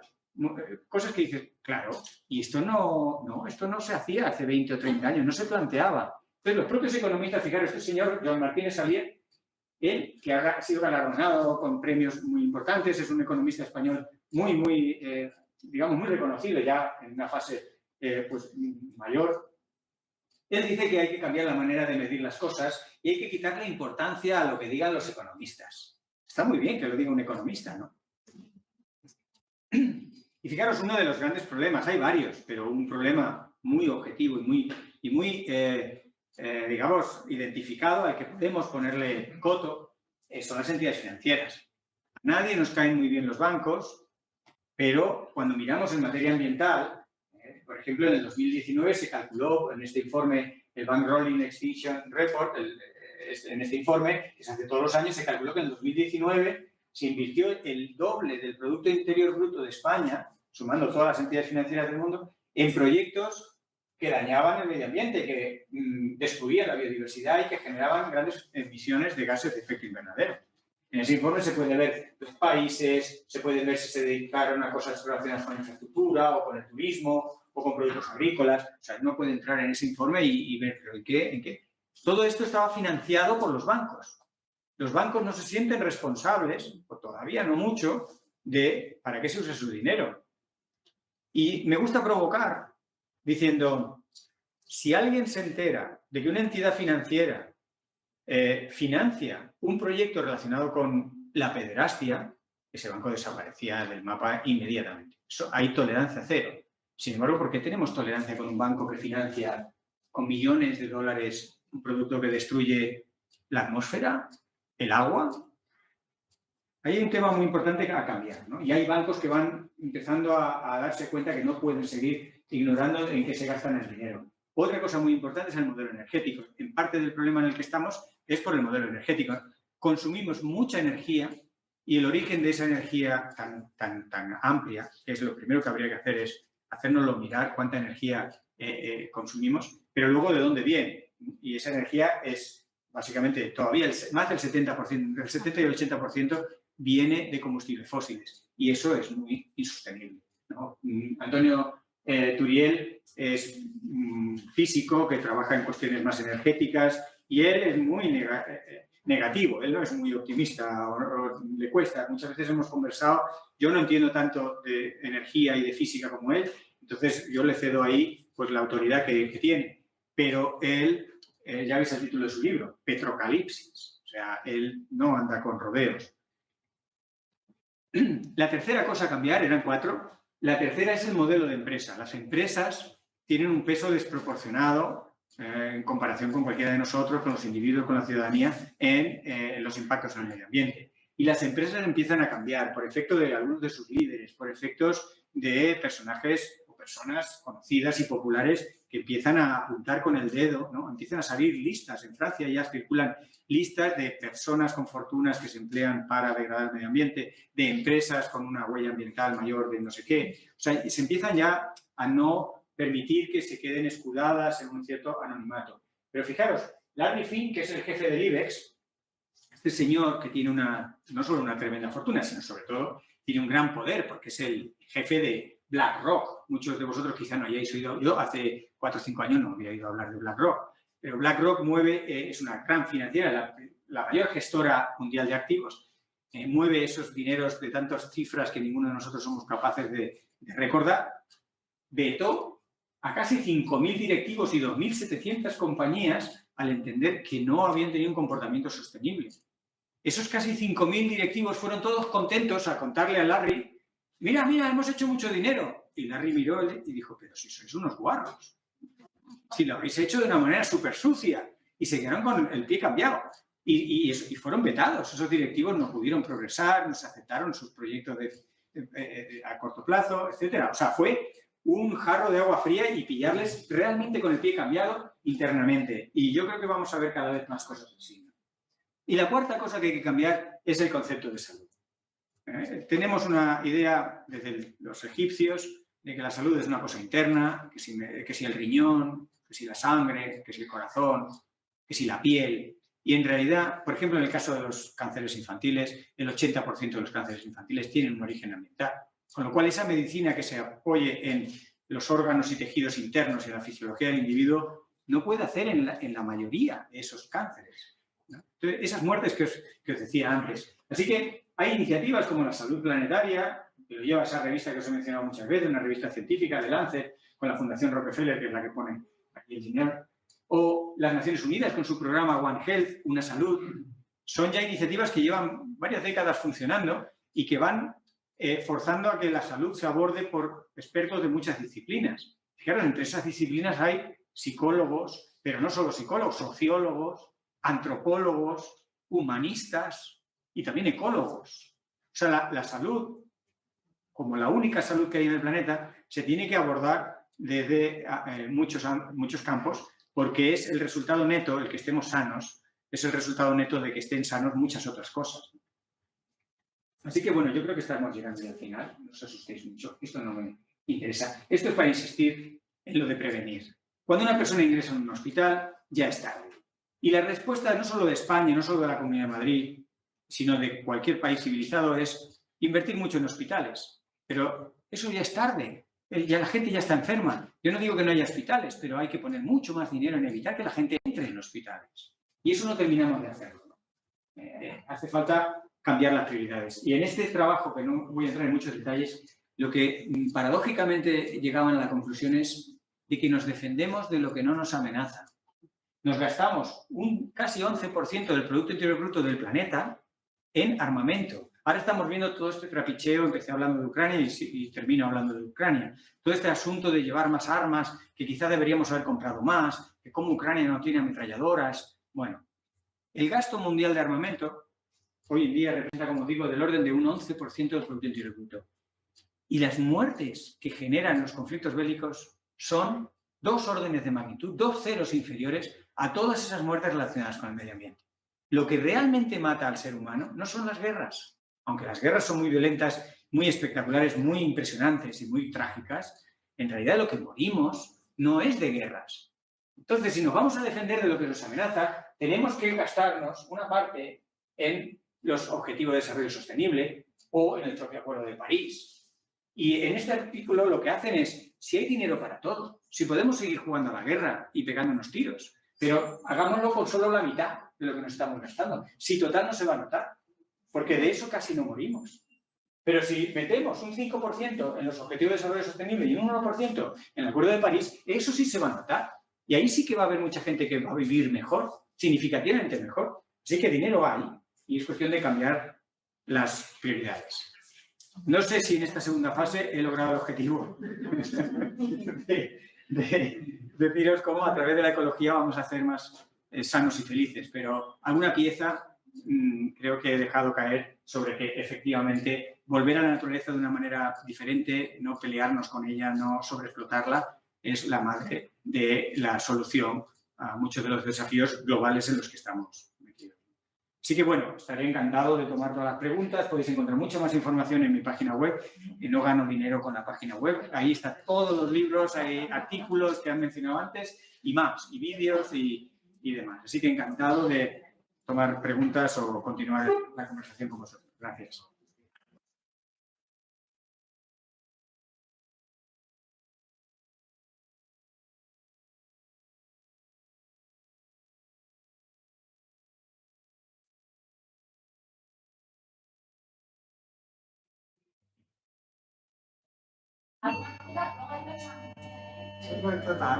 Cosas que dices, claro, y esto no se hacía hace 20 o 30 años, no se planteaba. Entonces, los propios economistas, fijaros, este señor, Joan Martínez Salier, él, que ha sido galardonado con premios muy importantes, es un economista español digamos, muy reconocido ya en una fase pues, mayor. Él dice que hay que cambiar la manera de medir las cosas y hay que quitarle importancia a lo que digan los economistas. Está muy bien que lo diga un economista, ¿no? Y fijaros, uno de los grandes problemas, hay varios, pero un problema muy objetivo y muy digamos, identificado al que podemos ponerle coto, son las entidades financieras. A nadie nos caen muy bien los bancos, pero cuando miramos en materia ambiental, por ejemplo, en el 2019 se calculó en este informe, el Bank Rolling Extinction Report, en este informe, que se hace todos los años, se calculó que en el 2019 se invirtió el doble del Producto Interior Bruto de España, sumando todas las entidades financieras del mundo, en proyectos que dañaban el medio ambiente, que destruían la biodiversidad y que generaban grandes emisiones de gases de efecto invernadero. En ese informe se puede ver los países, se puede ver si se dedicaron a cosas relacionadas con la infraestructura o con el turismo o con productos agrícolas. O sea, uno puede entrar en ese informe y ver, ¿pero en qué? Todo esto estaba financiado por los bancos. Los bancos no se sienten responsables, o todavía no mucho, de para qué se usa su dinero. Y me gusta provocar diciendo, si alguien se entera de que una entidad financiera financia un proyecto relacionado con la pederastia, ese banco desaparecía del mapa inmediatamente. Hay tolerancia cero. Sin embargo, ¿por qué tenemos tolerancia con un banco que financia con millones de dólares un producto que destruye la atmósfera, el agua? Hay un tema muy importante a cambiar, ¿no? Y hay bancos que van empezando a darse cuenta que no pueden seguir ignorando en qué se gastan el dinero. Otra cosa muy importante es el modelo energético. En parte del problema en el que estamos es por el modelo energético. Consumimos mucha energía y el origen de esa energía tan amplia, que es lo primero que habría que hacer, es hacérnoslo mirar cuánta energía consumimos, pero luego de dónde viene. Y esa energía es básicamente todavía más del 70%, el 70 y el 80% viene de combustibles fósiles. Y eso es muy insostenible, ¿no? Antonio Turiel es físico que trabaja en cuestiones más energéticas y él es muy negativo, él no es muy optimista o le cuesta. Muchas veces hemos conversado, yo no entiendo tanto de energía y de física como él, entonces yo le cedo ahí pues la autoridad que tiene. Pero él, ya veis el título de su libro, Petrocalipsis, o sea, él no anda con rodeos. La tercera cosa a cambiar, eran 4, la tercera es el modelo de empresa. Las empresas tienen un peso desproporcionado en comparación con cualquiera de nosotros, con los individuos, con la ciudadanía, en los impactos en el medio ambiente. Y las empresas empiezan a cambiar por efecto de algunos de sus líderes, por efectos de personajes o personas conocidas y populares que empiezan a apuntar con el dedo, ¿no? Empiezan a salir listas. En Francia ya circulan listas de personas con fortunas que se emplean para degradar el medio ambiente, de empresas con una huella ambiental mayor de no sé qué. O sea, se empiezan ya a no permitir que se queden escudadas en un cierto anonimato. Pero fijaros, Larry Fink, que es el jefe del IBEX, este señor que tiene no solo una tremenda fortuna, sino sobre todo tiene un gran poder, porque es el jefe de BlackRock. Muchos de vosotros quizá no hayáis oído, yo hace 4 o 5 años no había oído hablar de BlackRock, pero BlackRock es una gran financiera, la mayor gestora mundial de activos, mueve esos dineros de tantas cifras que ninguno de nosotros somos capaces de recordar. Vetó a casi 5.000 directivos y 2.700 compañías al entender que no habían tenido un comportamiento sostenible. Esos casi 5.000 directivos fueron todos contentos a contarle a Larry, mira, hemos hecho mucho dinero. Y Larry miró y dijo, pero si sois unos guarros, si lo habéis hecho de una manera súper sucia, y se quedaron con el pie cambiado. Y fueron vetados. Esos directivos no pudieron progresar, no se aceptaron sus proyectos a corto plazo, etc. O sea, fue un jarro de agua fría y pillarles realmente con el pie cambiado internamente. Y yo creo que vamos a ver cada vez más cosas así. Y la cuarta cosa que hay que cambiar es el concepto de salud. Tenemos una idea desde los egipcios de que la salud es una cosa interna, que si el riñón, que si la sangre, que si el corazón, que si la piel. Y en realidad, por ejemplo, en el caso de los cánceres infantiles, el 80% de los cánceres infantiles tienen un origen ambiental. Con lo cual, esa medicina que se apoye en los órganos y tejidos internos y en la fisiología del individuo no puede hacer en la mayoría de esos cánceres, ¿no? Entonces, esas muertes que os decía antes. Así que hay iniciativas como la Salud Planetaria, que lo lleva esa revista que os he mencionado muchas veces, una revista científica de Lancet, con la Fundación Rockefeller, que es la que pone aquí el dinero, o las Naciones Unidas con su programa One Health, Una Salud. Son ya iniciativas que llevan varias décadas funcionando y que van forzando a que la salud se aborde por expertos de muchas disciplinas. Fijaros, entre esas disciplinas hay psicólogos, pero no solo psicólogos, sociólogos, antropólogos, humanistas y también ecólogos. O sea, la salud, como la única salud que hay en el planeta, se tiene que abordar desde muchos campos, porque es el resultado neto, el que estemos sanos, es el resultado neto de que estén sanos muchas otras cosas. Así que, bueno, yo creo que estamos llegando ya al final. No os asustéis mucho. Esto no me interesa. Esto es para insistir en lo de prevenir. Cuando una persona ingresa en un hospital, ya es tarde. Y la respuesta no solo de España, no solo de la Comunidad de Madrid, sino de cualquier país civilizado es invertir mucho en hospitales. Pero eso ya es tarde. Ya la gente ya está enferma. Yo no digo que no haya hospitales, pero hay que poner mucho más dinero en evitar que la gente entre en hospitales. Y eso no terminamos de hacerlo. Hace falta cambiar las prioridades. Y en este trabajo, que no voy a entrar en muchos detalles, lo que paradójicamente llegaban a la conclusión es de que nos defendemos de lo que no nos amenaza. Nos gastamos un casi 11% del Producto Interior Bruto del planeta en armamento. Ahora estamos viendo todo este trapicheo, empecé hablando de Ucrania y termino hablando de Ucrania. Todo este asunto de llevar más armas, que quizá deberíamos haber comprado más, que como Ucrania no tiene ametralladoras. Bueno, el gasto mundial de armamento hoy en día representa, como digo, del orden de un 11% del Producto Interior Bruto. Y las muertes que generan los conflictos bélicos son 2 órdenes de magnitud, 2 ceros inferiores a todas esas muertes relacionadas con el medio ambiente. Lo que realmente mata al ser humano no son las guerras. Aunque las guerras son muy violentas, muy espectaculares, muy impresionantes y muy trágicas, en realidad lo que morimos no es de guerras. Entonces, si nos vamos a defender de lo que nos amenaza, tenemos que gastarnos una parte en los Objetivos de Desarrollo Sostenible o en el propio Acuerdo de París. Y en este artículo lo que hacen es, si hay dinero para todo, si podemos seguir jugando a la guerra y pegándonos tiros, pero hagámoslo con solo la mitad de lo que nos estamos gastando. Si total no se va a notar, porque de eso casi no morimos. Pero si metemos un 5% en los Objetivos de Desarrollo Sostenible y un 1% en el Acuerdo de París, eso sí se va a notar. Y ahí sí que va a haber mucha gente que va a vivir mejor, significativamente mejor. Así que dinero hay y es cuestión de cambiar las prioridades. No sé si en esta segunda fase he logrado el objetivo de deciros cómo a través de la ecología vamos a ser más sanos y felices, pero alguna pieza creo que he dejado caer sobre que efectivamente volver a la naturaleza de una manera diferente, no pelearnos con ella, no sobreexplotarla, es la madre de la solución a muchos de los desafíos globales en los que estamos metidos. Así que bueno, estaré encantado de tomar todas las preguntas. Podéis encontrar mucha más información en mi página web. No gano dinero con la página web. Ahí están todos los libros, hay artículos que han mencionado antes y más, y vídeos y demás. Así que encantado de tomar preguntas o continuar la conversación con vosotros. Gracias.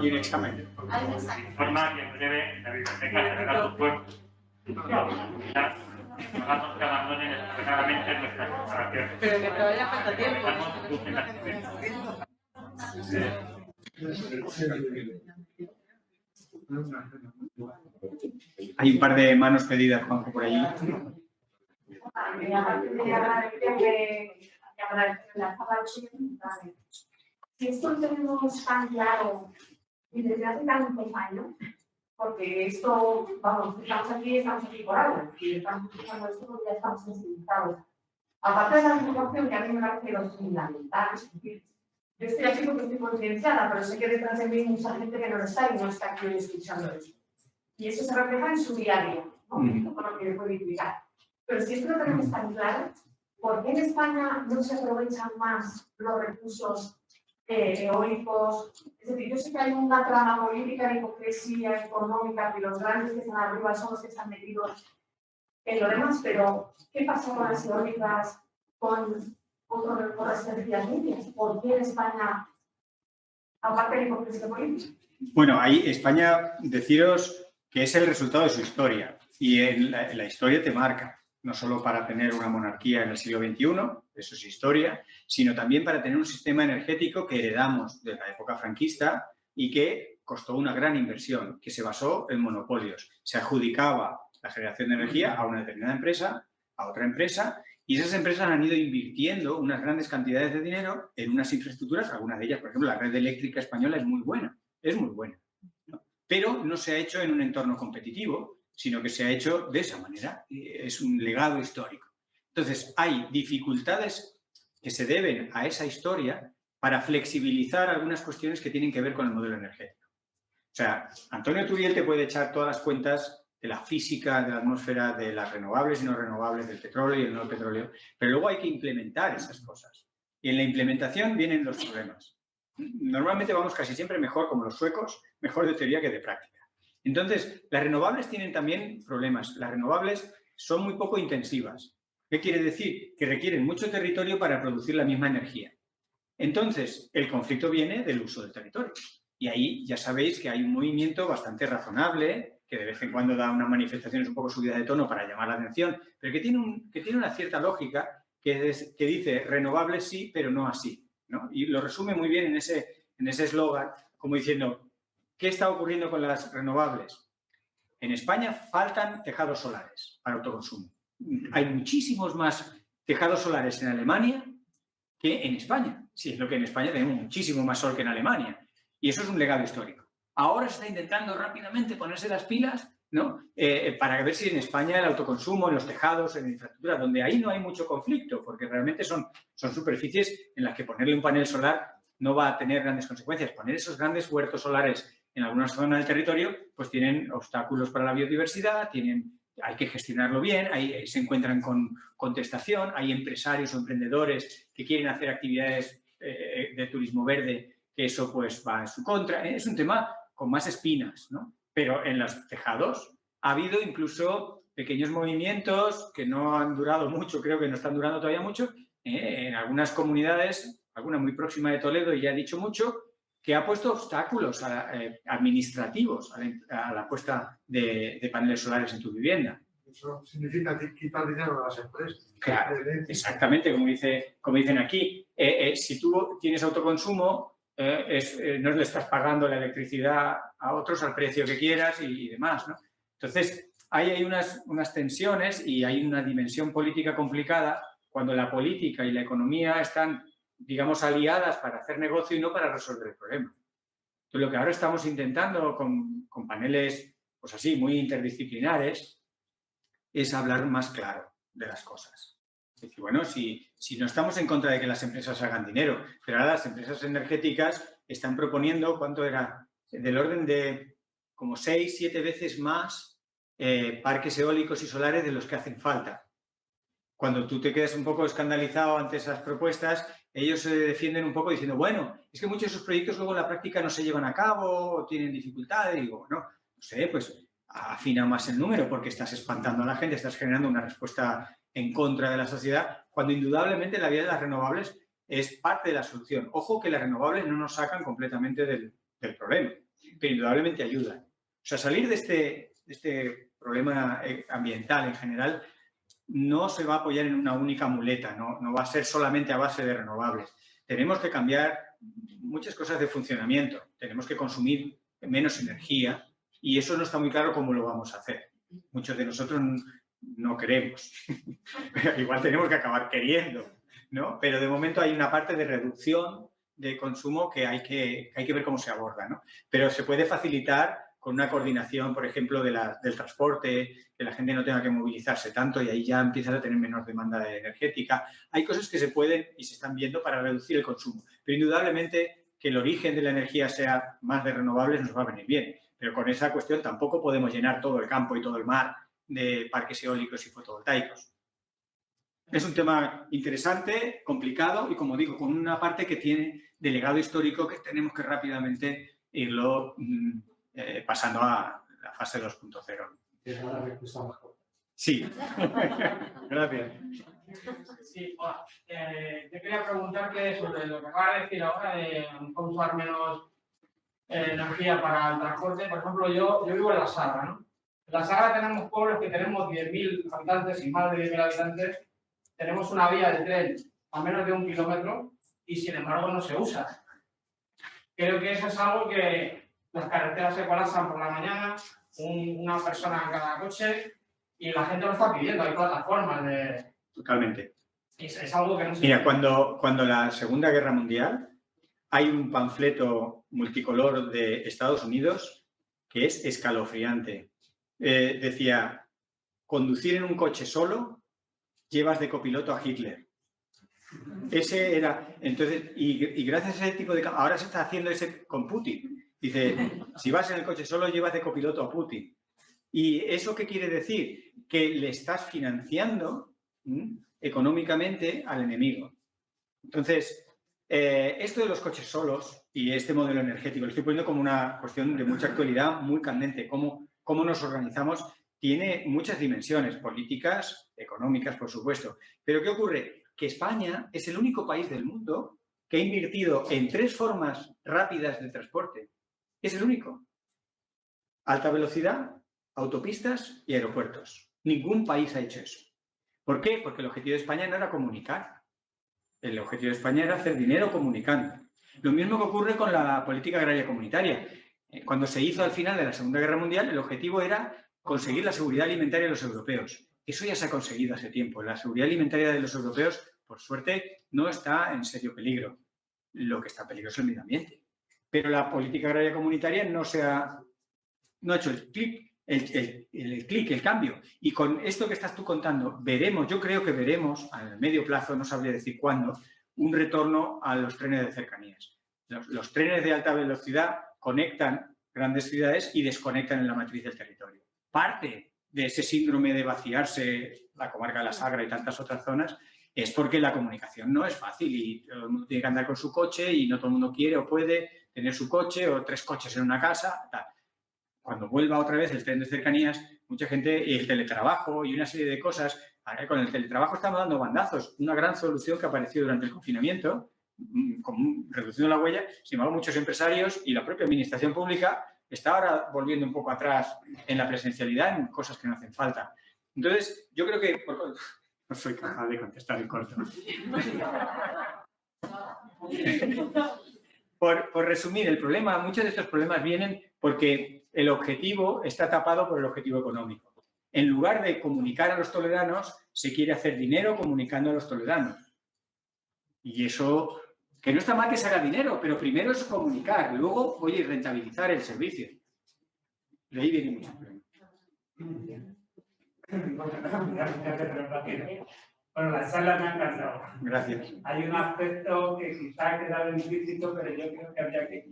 Y un examen. Informa que en breve la biblioteca cerrará sus puertas. Rogamos que abandonen expresamente nuestras instalaciones. Pero que todavía falta tiempo. Busquen las Hay un par de manos pedidas, Juanjo, por allí. Si esto lo tenemos tan claro y desde hace tantos años, porque esto, vamos, estamos aquí por algo, y estamos escuchando esto porque ya estamos sensibilizados. Aparte de la información que a mí me parece lo fundamental, es decir, yo estoy aquí porque estoy concienciada, pero sé que detrás de mí hay mucha gente que no lo está y no está aquí escuchando esto. Y eso se refleja en su día a día, ¿no? Con lo que puedo implicar. Pero si esto lo tenemos tan claro, ¿por qué en España no se aprovechan más los recursos eólicos? Es decir, yo sé que hay una trama política de hipocresía económica, que los grandes que están arriba son los que están metidos en lo demás, pero ¿qué pasa con las eólicas, con las energías limpias? ¿Por qué en España, aparte de la hipocresía política? Bueno, ahí España, deciros que es el resultado de su historia y en la historia te marca, no solo para tener una monarquía en el siglo XXI, eso es historia, sino también para tener un sistema energético que heredamos de la época franquista y que costó una gran inversión, que se basó en monopolios. Se adjudicaba la generación de energía a una determinada empresa, a otra empresa, y esas empresas han ido invirtiendo unas grandes cantidades de dinero en unas infraestructuras, algunas de ellas, por ejemplo, la red eléctrica española es muy buena, ¿no? Pero no se ha hecho en un entorno competitivo, sino que se ha hecho de esa manera. Es un legado histórico. Entonces, hay dificultades que se deben a esa historia para flexibilizar algunas cuestiones que tienen que ver con el modelo energético. O sea, Antonio Turiel te puede echar todas las cuentas de la física, de la atmósfera, de las renovables y no renovables, del petróleo y el no petróleo, pero luego hay que implementar esas cosas. Y en la implementación vienen los problemas. Normalmente vamos casi siempre mejor, como los suecos, mejor de teoría que de práctica. Entonces, las renovables tienen también problemas. Las renovables son muy poco intensivas. ¿Qué quiere decir? Que requieren mucho territorio para producir la misma energía. Entonces, el conflicto viene del uso del territorio. Y ahí ya sabéis que hay un movimiento bastante razonable, que de vez en cuando da unas manifestaciones un poco subidas de tono para llamar la atención, pero que tiene una cierta lógica que dice renovables sí, pero no así, ¿no? Y lo resume muy bien en ese eslogan, como diciendo, ¿qué está ocurriendo con las renovables? En España faltan tejados solares para autoconsumo. Hay muchísimos más tejados solares en Alemania que en España. Sí, es lo que en España tenemos muchísimo más sol que en Alemania. Y eso es un legado histórico. Ahora se está intentando rápidamente ponerse las pilas, ¿no? Para ver si en España el autoconsumo, en los tejados, en la infraestructura, donde ahí no hay mucho conflicto, porque realmente son superficies en las que ponerle un panel solar no va a tener grandes consecuencias. Poner esos grandes huertos solares en algunas zonas del territorio, pues tienen obstáculos para la biodiversidad, hay que gestionarlo bien, ahí se encuentran con contestación, hay empresarios o emprendedores que quieren hacer actividades de turismo verde, que eso pues va en su contra. Es un tema con más espinas, ¿no? Pero en los tejados ha habido incluso pequeños movimientos que no han durado mucho, creo que no están durando todavía mucho, en algunas comunidades, alguna muy próxima de Toledo, y ya he dicho mucho, que ha puesto obstáculos administrativos a la puesta de paneles solares en tu vivienda. Eso significa quitar dinero a las empresas. Claro, exactamente, como dicen aquí. Si tú tienes autoconsumo, no le estás pagando la electricidad a otros al precio que quieras y demás, ¿no? Entonces, ahí hay unas tensiones y hay una dimensión política complicada cuando la política y la economía están, digamos, aliadas para hacer negocio y no para resolver el problema. Entonces, lo que ahora estamos intentando con paneles, pues así, muy interdisciplinares, es hablar más claro de las cosas. Es decir, bueno, si no estamos en contra de que las empresas hagan dinero, pero ahora las empresas energéticas están proponiendo, ¿cuánto era? Del orden de como 6, 7 veces más parques eólicos y solares de los que hacen falta. Cuando tú te quedas un poco escandalizado ante esas propuestas, ellos se defienden un poco diciendo, bueno, es que muchos de esos proyectos luego en la práctica no se llevan a cabo o tienen dificultades. Y digo, bueno, no sé, pues afina más el número porque estás espantando a la gente, estás generando una respuesta en contra de la sociedad, cuando indudablemente la vía de las renovables es parte de la solución. Ojo que las renovables no nos sacan completamente del problema, pero indudablemente ayudan. O sea, salir de este problema ambiental en general no se va a apoyar en una única muleta, no va a ser solamente a base de renovables. Tenemos que cambiar muchas cosas de funcionamiento, tenemos que consumir menos energía y eso no está muy claro cómo lo vamos a hacer. Muchos de nosotros no queremos, igual tenemos que acabar queriendo, ¿no? Pero de momento hay una parte de reducción de consumo que hay que ver cómo se aborda, ¿no? Pero se puede facilitar con una coordinación, por ejemplo, del transporte, que la gente no tenga que movilizarse tanto y ahí ya empieza a tener menor demanda energética. Hay cosas que se pueden y se están viendo para reducir el consumo, pero indudablemente que el origen de la energía sea más de renovables nos va a venir bien, pero con esa cuestión tampoco podemos llenar todo el campo y todo el mar de parques eólicos y fotovoltaicos. Es un tema interesante, complicado y, como digo, con una parte que tiene de legado histórico que tenemos que rápidamente irlo pasando a la fase 2.0. Es una respuesta más corta. Sí. Gracias. Sí, hola. Yo quería preguntarte sobre lo que acabas de decir ahora de usar menos energía para el transporte. Por ejemplo, yo vivo en La Sagra, ¿no? En La Sagra tenemos pueblos que tenemos 10.000 habitantes y más de 10.000 habitantes. Tenemos una vía de tren a menos de 1 kilómetro y, sin embargo, no se usa. Creo que eso es algo que las carreteras se colapsan por la mañana, una persona en cada coche y la gente lo está pidiendo. Hay plataformas de... Totalmente. Es algo que no se... Mira, cuando la Segunda Guerra Mundial hay un panfleto multicolor de Estados Unidos que es escalofriante. Decía, conducir en un coche solo llevas de copiloto a Hitler. Ese era, entonces, y gracias a ese tipo de... Ahora se está haciendo ese con Putin. Dice, si vas en el coche solo llevas de copiloto a Putin. ¿Y eso qué quiere decir? Que le estás financiando económicamente al enemigo. Entonces, esto de los coches solos y este modelo energético, lo estoy poniendo como una cuestión de mucha actualidad, muy candente. Cómo nos organizamos tiene muchas dimensiones, políticas, económicas, por supuesto. Pero ¿qué ocurre? Que España es el único país del mundo que ha invertido en 3 formas rápidas de transporte. Es el único. Alta velocidad, autopistas y aeropuertos. Ningún país ha hecho eso. ¿Por qué? Porque el objetivo de España no era comunicar. El objetivo de España era hacer dinero comunicando. Lo mismo que ocurre con la política agraria comunitaria. Cuando se hizo al final de la Segunda Guerra Mundial, el objetivo era conseguir la seguridad alimentaria de los europeos. Eso ya se ha conseguido hace tiempo. La seguridad alimentaria de los europeos, por suerte, no está en serio peligro. Lo que está en peligro es el medio ambiente. Pero la política agraria comunitaria no ha hecho el clic, el cambio. Y con esto que estás tú contando, yo creo que veremos, a medio plazo, no sabría decir cuándo, un retorno a los trenes de cercanías. Los trenes de alta velocidad conectan grandes ciudades y desconectan en la matriz del territorio. Parte de ese síndrome de vaciarse la comarca de la Sagra y tantas otras zonas es porque la comunicación no es fácil y todo el mundo tiene que andar con su coche y no todo el mundo quiere o puede tener su coche o 3 coches en una casa, tal. Cuando vuelva otra vez el tren de cercanías, mucha gente, el teletrabajo y una serie de cosas, con el teletrabajo estamos dando bandazos. Una gran solución que apareció durante el confinamiento, reduciendo la huella. Sin embargo, muchos empresarios y la propia administración pública está ahora volviendo un poco atrás en la presencialidad, en cosas que no hacen falta. Entonces, yo creo que... No soy capaz de contestar en corto. Por resumir, muchos de estos problemas vienen porque el objetivo está tapado por el objetivo económico. En lugar de comunicar a los toleranos, se quiere hacer dinero comunicando a los toleranos. Y eso, que no está mal que se haga dinero, pero primero es comunicar, luego, rentabilizar el servicio. De ahí viene mucho problema. Bueno, la charla me ha encantado. Gracias. Hay un aspecto que quizá ha quedado implícito, pero yo creo que habría que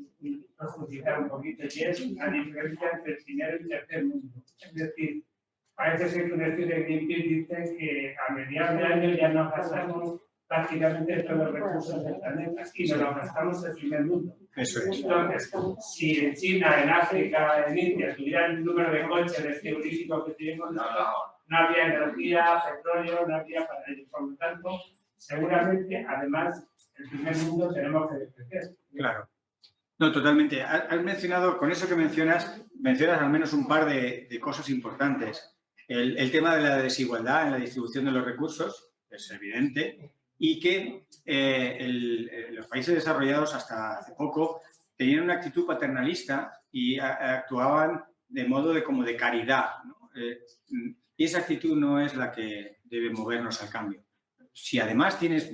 profundizar un poquito, y es la diferencia entre el dinero y el tercer mundo. Es decir, parece ser que un estudio de Greenpeace dice que a mediados de año ya nos gastamos prácticamente todos los recursos del planeta y nos los gastamos en el primer mundo. Eso es. Entonces, si en China, en África, en India tuvieran el número de coches frigoríficos que tenemos nosotros, no había energía, petróleo, no había para ello. Por lo tanto, seguramente, además, el primer mundo tenemos que crecer. Claro. No, totalmente. Has mencionado, con eso que mencionas al menos un par de cosas importantes. El tema de la desigualdad en la distribución de los recursos es evidente y que los países desarrollados hasta hace poco tenían una actitud paternalista y actuaban de modo como de caridad, ¿no? Y esa actitud no es la que debe movernos al cambio. Si además tienes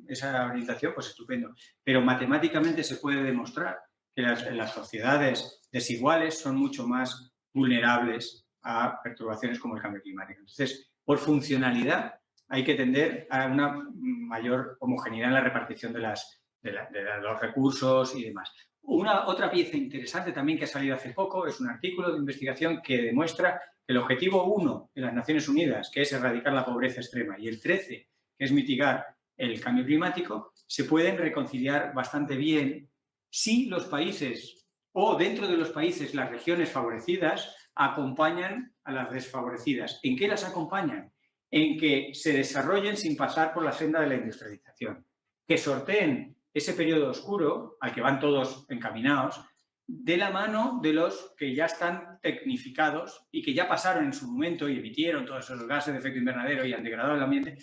esa orientación, pues estupendo. Pero matemáticamente se puede demostrar que las sociedades desiguales son mucho más vulnerables a perturbaciones como el cambio climático. Entonces, por funcionalidad, hay que tender a una mayor homogeneidad en la repartición de los recursos y demás. Otra pieza interesante también que ha salido hace poco es un artículo de investigación que demuestra que el objetivo 1 de las Naciones Unidas, que es erradicar la pobreza extrema, y el 13, que es mitigar el cambio climático, se pueden reconciliar bastante bien si los países o dentro de los países las regiones favorecidas acompañan a las desfavorecidas. ¿En qué las acompañan? En que se desarrollen sin pasar por la senda de la industrialización, que sorteen ese periodo oscuro al que van todos encaminados de la mano de los que ya están tecnificados y que ya pasaron en su momento y emitieron todos esos gases de efecto invernadero y han degradado el ambiente,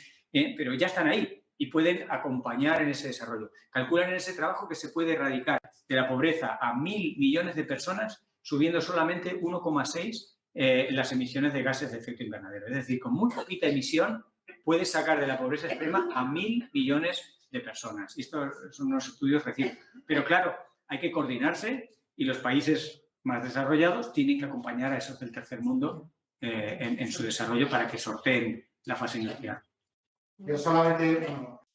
pero ya están ahí y pueden acompañar en ese desarrollo. Calculan en ese trabajo que se puede erradicar de la pobreza a 1.000 millones de personas subiendo solamente 1,6 las emisiones de gases de efecto invernadero. Es decir, con muy poquita emisión puedes sacar de la pobreza extrema a 1.000 millones de personas. Estos son unos estudios recientes. Pero claro, hay que coordinarse y los países más desarrollados tienen que acompañar a esos del tercer mundo en su desarrollo para que sorteen la fase inicial. Yo solamente, bueno,